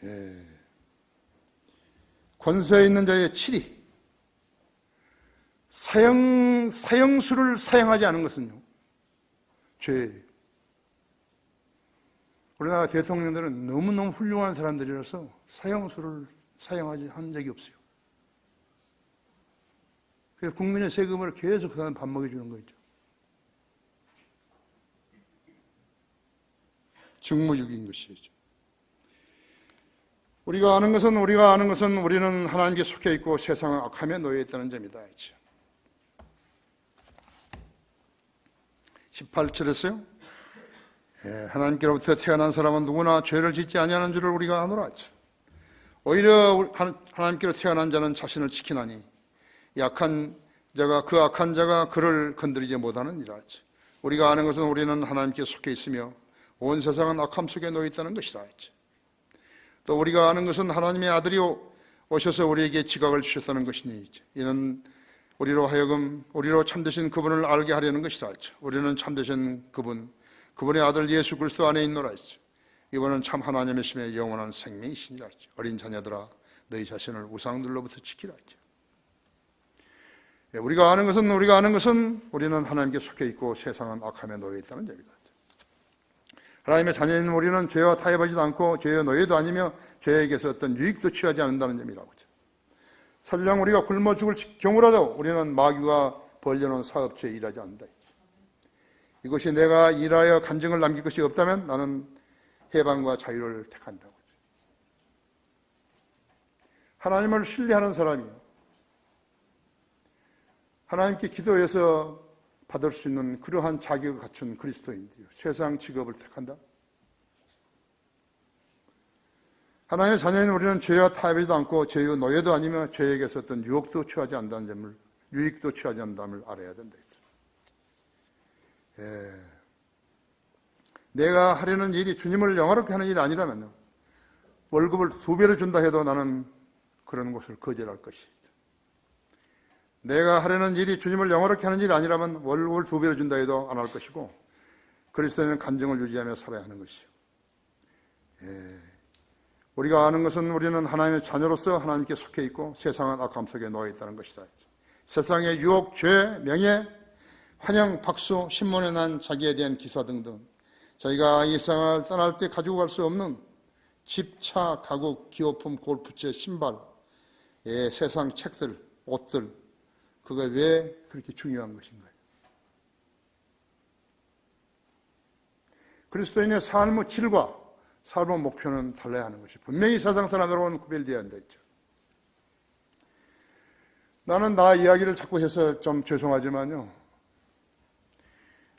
예. 권세 있는 자의 치리. 사형수를 사용하지 않은 것은요, 죄예요. 우리나라 대통령들은 너무너무 훌륭한 사람들이라서 사형수를 사용하지 한 적이 없어요. 그래서 국민의 세금을 계속 그 사람 밥 먹여주는 거죠. 직무유기인 것이죠. 우리가 아는 것은 우리는 하나님께 속해 있고 세상은 악함에 놓여 있다는 점이다. 18절에서요. 하나님께로부터 태어난 사람은 누구나 죄를 짓지 아니하는 줄을 우리가 아노라. 오히려 하나님께로 태어난 자는 자신을 지키나니 그 악한 자가 그를 건드리지 못하느니라. 우리가 아는 것은 우리는 하나님께 속해 있으며 온 세상은 악함 속에 놓여 있다는 것이다. 또 우리가 아는 것은 하나님의 아들이 오셔서 우리에게 지각을 주셨다는 것이니 이는 우리로 참되신 그분을 알게 하려는 것이다. 우리는 참되신 그분의 아들 예수 그리스도 안에 있노라. 이분은 참 하나님이시며 영원한 생명이시니라. 어린 자녀들아 너희 자신을 우상들로부터 지키라. 우리가 아는 것은 우리는 하나님께 속해 있고 세상은 악함에 놓여 있다는 점이다. 하나님의 자녀인 우리는 죄와 타협하지도 않고 죄의 노예도 아니며 죄에게서 어떤 유익도 취하지 않는다는 점이라고. 설령 우리가 굶어 죽을 경우라도 우리는 마귀가 벌려놓은 사업체에 일하지 않는다. 이것이 내가 일하여 간증을 남길 것이 없다면 나는 해방과 자유를 택한다고. 하나님을 신뢰하는 사람이요, 하나님께 기도해서 받을 수 있는 그러한 자격을 갖춘 그리스도인이요, 세상 직업을 택한다? 하나님의 자녀인 우리는 죄와 타협하지도 않고 죄의 노예도 아니며 죄에게서 어떤 유익도 취하지 않는다는 점을 알아야 된다. 내가 하려는 일이 주님을 영화롭게 하는 일이 아니라면 월급을 2배로 준다 해도 나는 그런 것을 거절할 것이다. 내가 하려는 일이 주님을 영화롭게 하는 일이 아니라면 월급을 2배로 준다 해도 안 할 것이고 그리스도인은 간증을 유지하며 살아야 하는 것이요. 우리가 아는 것은 우리는 하나님의 자녀로서 하나님께 속해 있고 세상은 악함 속에 놓여 있다는 것이다. 세상의 유혹, 죄, 명예, 환영, 박수, 신문에 난 자기에 대한 기사 등등 저희가 이 세상을 떠날 때 가지고 갈 수 없는 집, 차, 가구, 기호품, 골프채, 신발, 세상 책들, 옷들, 그게 왜 그렇게 중요한 것인가요? 그리스도인의 삶의 질과 삶의 목표는 달라야 하는 것이 분명히 세상 사람들하고는 구별되어야 한다 했죠. 나는 나 이야기를 자꾸 해서 좀 죄송하지만요,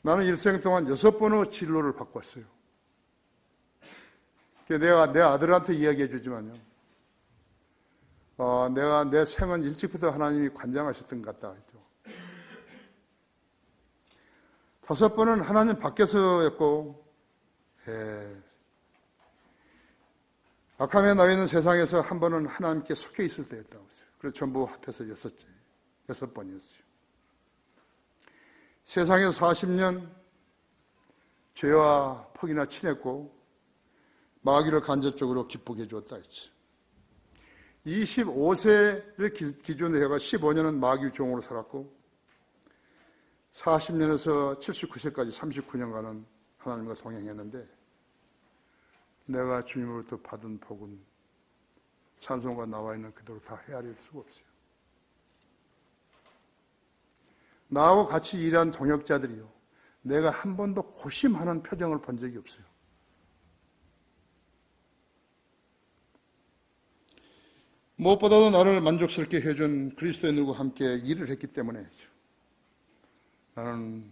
나는 일생 동안 6번의 진로를 바꿨어요. 내가 내 아들한테 이야기해 주지만요, 내가 내 생은 일찍부터 하나님이 관장하셨던 것 같다 했죠. 5번은 하나님 밖에서였고, 악함에 놓여 있는 세상에서 한 번은 하나님께 속해 있을 때였다고 했어요. 그래서 전부 합해서 6번이었어요. 세상에서 40년 죄와 퍽이나 친했고 마귀를 간접적으로 기쁘게 해주었다 했죠. 25세를 기준으로 해가 15년은 마귀 종으로 살았고 40년에서 79세까지 39년간은 하나님과 동행했는데 내가 주님으로부터 받은 복은 찬송가 나와 있는 그대로 다 헤아릴 수가 없어요. 나하고 같이 일한 동역자들이요, 내가 한 번도 고심하는 표정을 본 적이 없어요. 무엇보다도 나를 만족스럽게 해준 그리스도인들과 함께 일을 했기 때문에 나는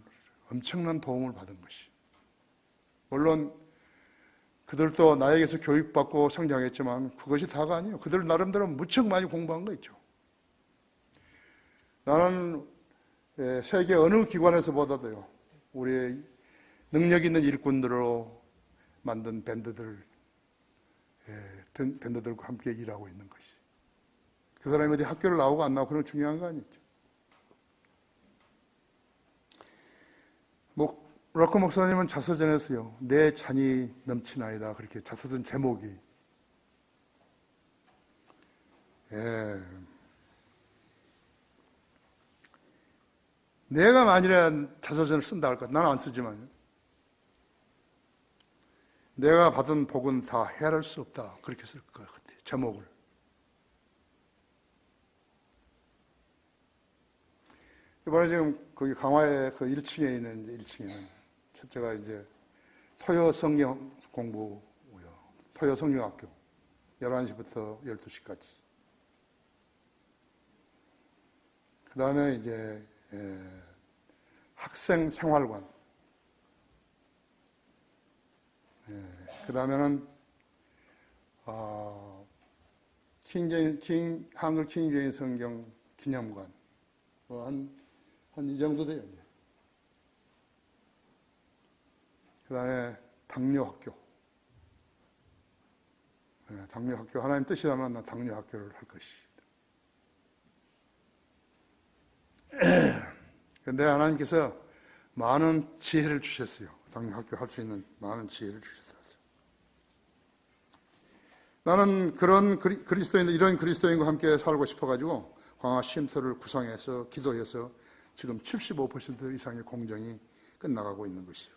엄청난 도움을 받은 것이. 물론 그들도 나에게서 교육받고 성장했지만 그것이 다가 아니에요. 그들 나름대로 무척 많이 공부한 거 있죠. 나는 세계 어느 기관에서보다도요, 우리의 능력 있는 일꾼들로 만든 밴드들과 함께 일하고 있는 것이. 그 사람이 어디 학교를 나오고 안 나오고 그런 건 중요한 거 아니죠. 럭커 목사님은 자서전에서요, 내 잔이 넘치나이다, 그렇게 자서전 제목이. 예. 내가 만일에 자서전을 쓴다 할까? 나는 안 쓰지만요. 내가 받은 복은 다 헤아릴 수 없다, 그렇게 쓸 것 같아요, 제목을. 이번에 지금 거기 강화의 그 1층에 있는 1층에는 첫째가 이제 토요 성경 공부고요. 토요 성경학교 11시부터 12시까지. 그 다음에 이제 학생 생활관. 그 다음에는 한글 킹제인 성경 기념관. 한 이 정도 돼요. 그 다음에 당뇨학교. 당뇨학교. 하나님 뜻이라면 나 당뇨학교를 할 것이다. 그런데 하나님께서 많은 지혜를 주셨어요. 당뇨학교 할 수 있는 많은 지혜를 주셨어요. 나는 그런 그리스도인들, 이런 그리스도인과 함께 살고 싶어가지고 광화 쉼터를 구성해서 기도해서 지금 75% 이상의 공정이 끝나가고 있는 것이요.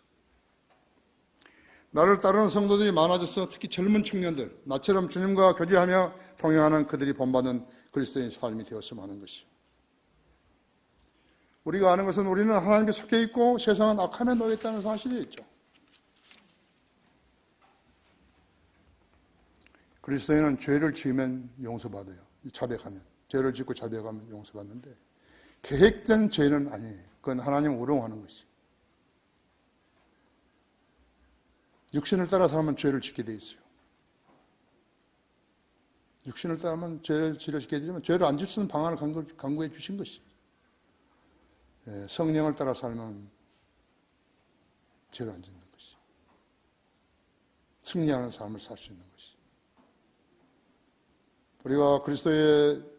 나를 따르는 성도들이 많아져서 특히 젊은 청년들, 나처럼 주님과 교제하며 동행하는 그들이 본받는 그리스도인 삶이 되었으면 하는 것이요. 우리가 아는 것은 우리는 하나님께 속해 있고 세상은 악함에 놓여 있다는 사실이 있죠. 그리스도인은 죄를 지으면 용서받아요. 자백하면. 죄를 짓고 자백하면 용서받는데 계획된 죄는 아니에요. 그건 하나님 우롱하는 것이에요. 육신을 따라 살면 죄를 짓게 돼 있어요. 육신을 따르면 죄를 짓게 되지만 죄를 안 짓 수 있는 방안을 강구해 주신 것이에요. 성령을 따라 살면 죄를 안 짓는 것이에요. 승리하는 삶을 살 수 있는 것이에요. 우리가 그리스도의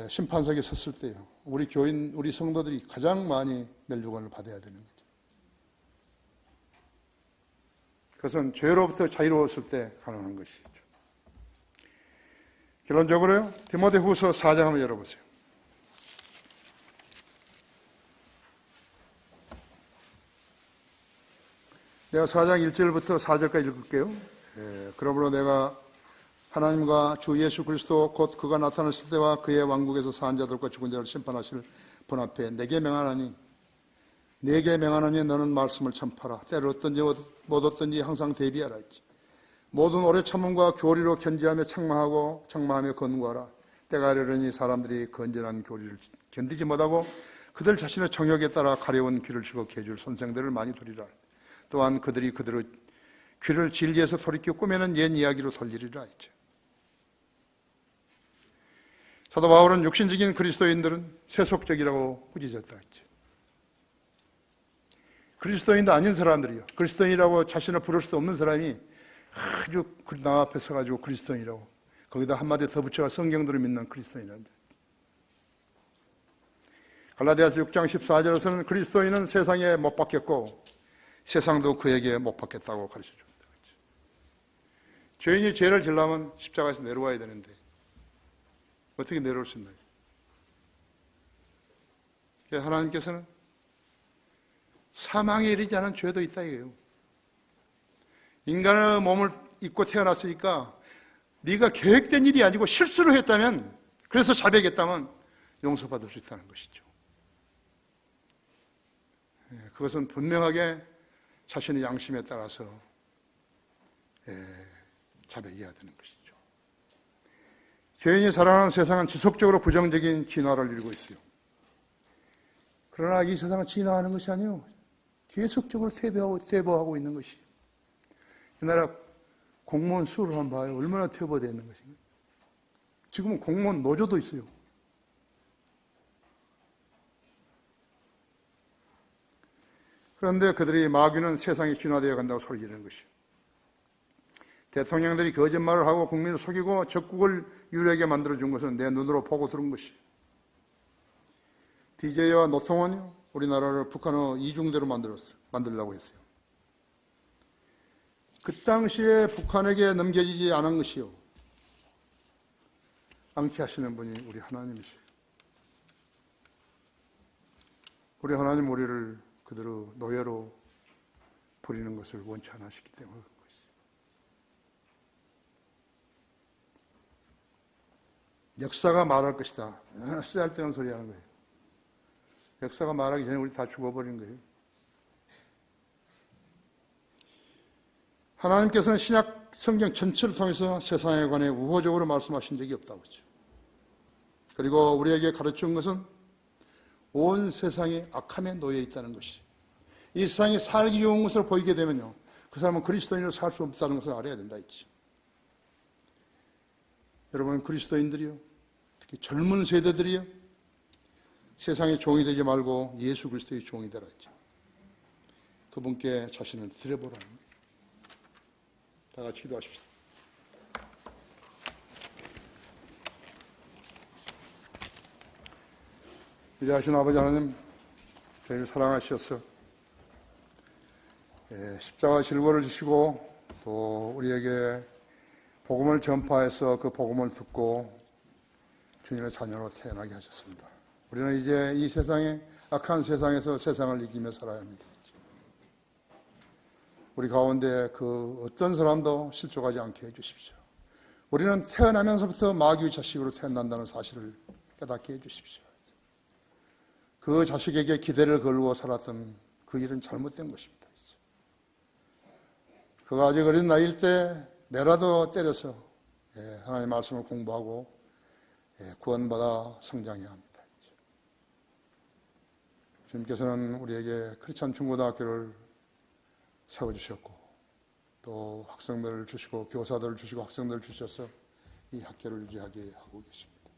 심판석에 섰을 때요, 우리 교인, 우리 성도들이 가장 많이 멸류관을 받아야 되는 거죠. 그것은 죄로부터 자유로웠을 때 가능한 것이죠. 결론적으로요, 디모데후서 4장 한번 열어보세요. 내가 4장 1절부터 4절까지 읽을게요. 그러므로 내가 하나님과 주 예수 그리스도 곧 그가 나타나실 때와 그의 왕국에서 사한 자들과 죽은 자를 심판하실 분 앞에 내게 명하노니 너는 말씀을 참파라. 때를 얻든지 못 얻든지 항상 대비하라 했지. 모든 오래 참음과 교리로 견지하며 책망하며 권고하라. 때가 이르니 사람들이 건전한 교리를 견디지 못하고 그들 자신의 정욕에 따라 가려운 귀를 즐겁게 해줄 선생들을 많이 두리라. 또한 그들의 귀를 진리에서 돌이켜 꾸며는 옛 이야기로 돌리리라 했죠. 사도 바울은 육신적인 그리스도인들은 세속적이라고 꾸짖었다 했죠. 그리스도인도 아닌 사람들이요, 그리스도인이라고 자신을 부를 수 없는 사람이 아주 나 앞에 서가지고 그리스도인이라고, 거기다 한마디 더 붙여가 성경들을 믿는 그리스도인이란다. 갈라디아서 6장 14절에서는 그리스도인은 세상에 못 박혔고 세상도 그에게 못 박혔다고 가르쳐줍니다. 죄인이 죄를 지려면 십자가에서 내려와야 되는데 어떻게 내려올 수 있나요? 하나님께서는 사망에 이르지 않은 죄도 있다 이거예요. 인간의 몸을 입고 태어났으니까 네가 계획된 일이 아니고 실수로 했다면, 그래서 자백했다면 용서받을 수 있다는 것이죠. 그것은 분명하게 자신의 양심에 따라서 자백해야 되는 것이죠. 죄인이 살아가는 세상은 지속적으로 부정적인 진화를 이루고 있어요. 그러나 이 세상은 진화하는 것이 아니에요. 계속적으로 퇴보하고 있는 것이에요. 이 나라 공무원 수를 한번 봐요. 얼마나 퇴보되어 있는 것인가. 지금은 공무원 노조도 있어요. 그런데 그들이 마귀는 세상이 진화되어 간다고 소리 지르는 것이에요. 대통령들이 거짓말을 하고 국민을 속이고 적국을 유리하게 만들어준 것은 내 눈으로 보고 들은 것이에요. DJ와 노통은요, 우리나라를 북한의 이중대로 만들려고 했어요. 그 당시에 북한에게 넘겨지지 않은 것이요, 않게 하시는 분이 우리 하나님이세요. 우리 하나님 우리를 그대로 노예로 부리는 것을 원치 않으시기 때문에 그런 것이죠. 역사가 말할 것이다. 쓰잘데없는 소리 하는 거예요. 역사가 말하기 전에 우리 다 죽어버린 거예요. 하나님께서는 신약 성경 전체를 통해서 세상에 관해 우호적으로 말씀하신 적이 없다고 했죠. 그리고 우리에게 가르친 것은 온 세상이 악함에 놓여 있다는 것이죠. 이 세상이 살기 좋은 것으로 보이게 되면요, 그 사람은 그리스도인으로 살 수 없다는 것을 알아야 된다 했죠. 여러분, 그리스도인들이요, 특히 젊은 세대들이요, 세상의 종이 되지 말고 예수 그리스도의 종이 되라 했죠. 그분께 자신을 드려보라는 거예요. 다 같이 기도하십시다. 위대하신 아버지 하나님, 저희를 사랑하셔서 십자가 질고를 지시고 또 우리에게 복음을 전파해서 그 복음을 듣고 주님의 자녀로 태어나게 하셨습니다. 우리는 이제 이 세상에, 악한 세상에서 세상을 이기며 살아야 합니다. 우리 가운데 그 어떤 사람도 실족하지 않게 해주십시오. 우리는 태어나면서부터 마귀의 자식으로 태어난다는 사실을 깨닫게 해주십시오. 그 자식에게 기대를 걸고 살았던 그 일은 잘못된 것입니다. 그가 아직 어린 나이일 때 매라도 때려서 하나님의 말씀을 공부하고 구원받아 성장해야 합니다. 주님께서는 우리에게 크리스찬 중고등학교를 세워주셨고 또 학생들을 주시고 교사들을 주시고 학생들을 주셔서 이 학교를 유지하게 하고 계십니다.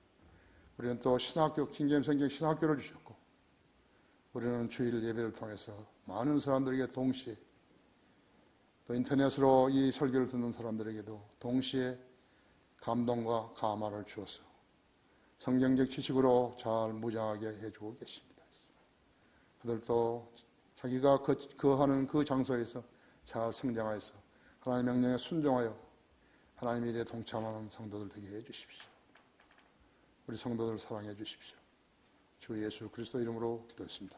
우리는 또 신학교, 킹제임스 성경 신학교를 주셨고 우리는 주일 예배를 통해서 많은 사람들에게 동시에 또 인터넷으로 이 설교를 듣는 사람들에게도 동시에 감동과 감화를 주어서 성경적 지식으로 잘 무장하게 해주고 계십니다. 그들도 자기가 거하는 그 장소에서 잘 성장해서 하나님의 명령에 순종하여 하나님의 일에 동참하는 성도들 되게 해주십시오. 우리 성도들 사랑해 주십시오. 주 예수 그리스도 이름으로 기도했습니다.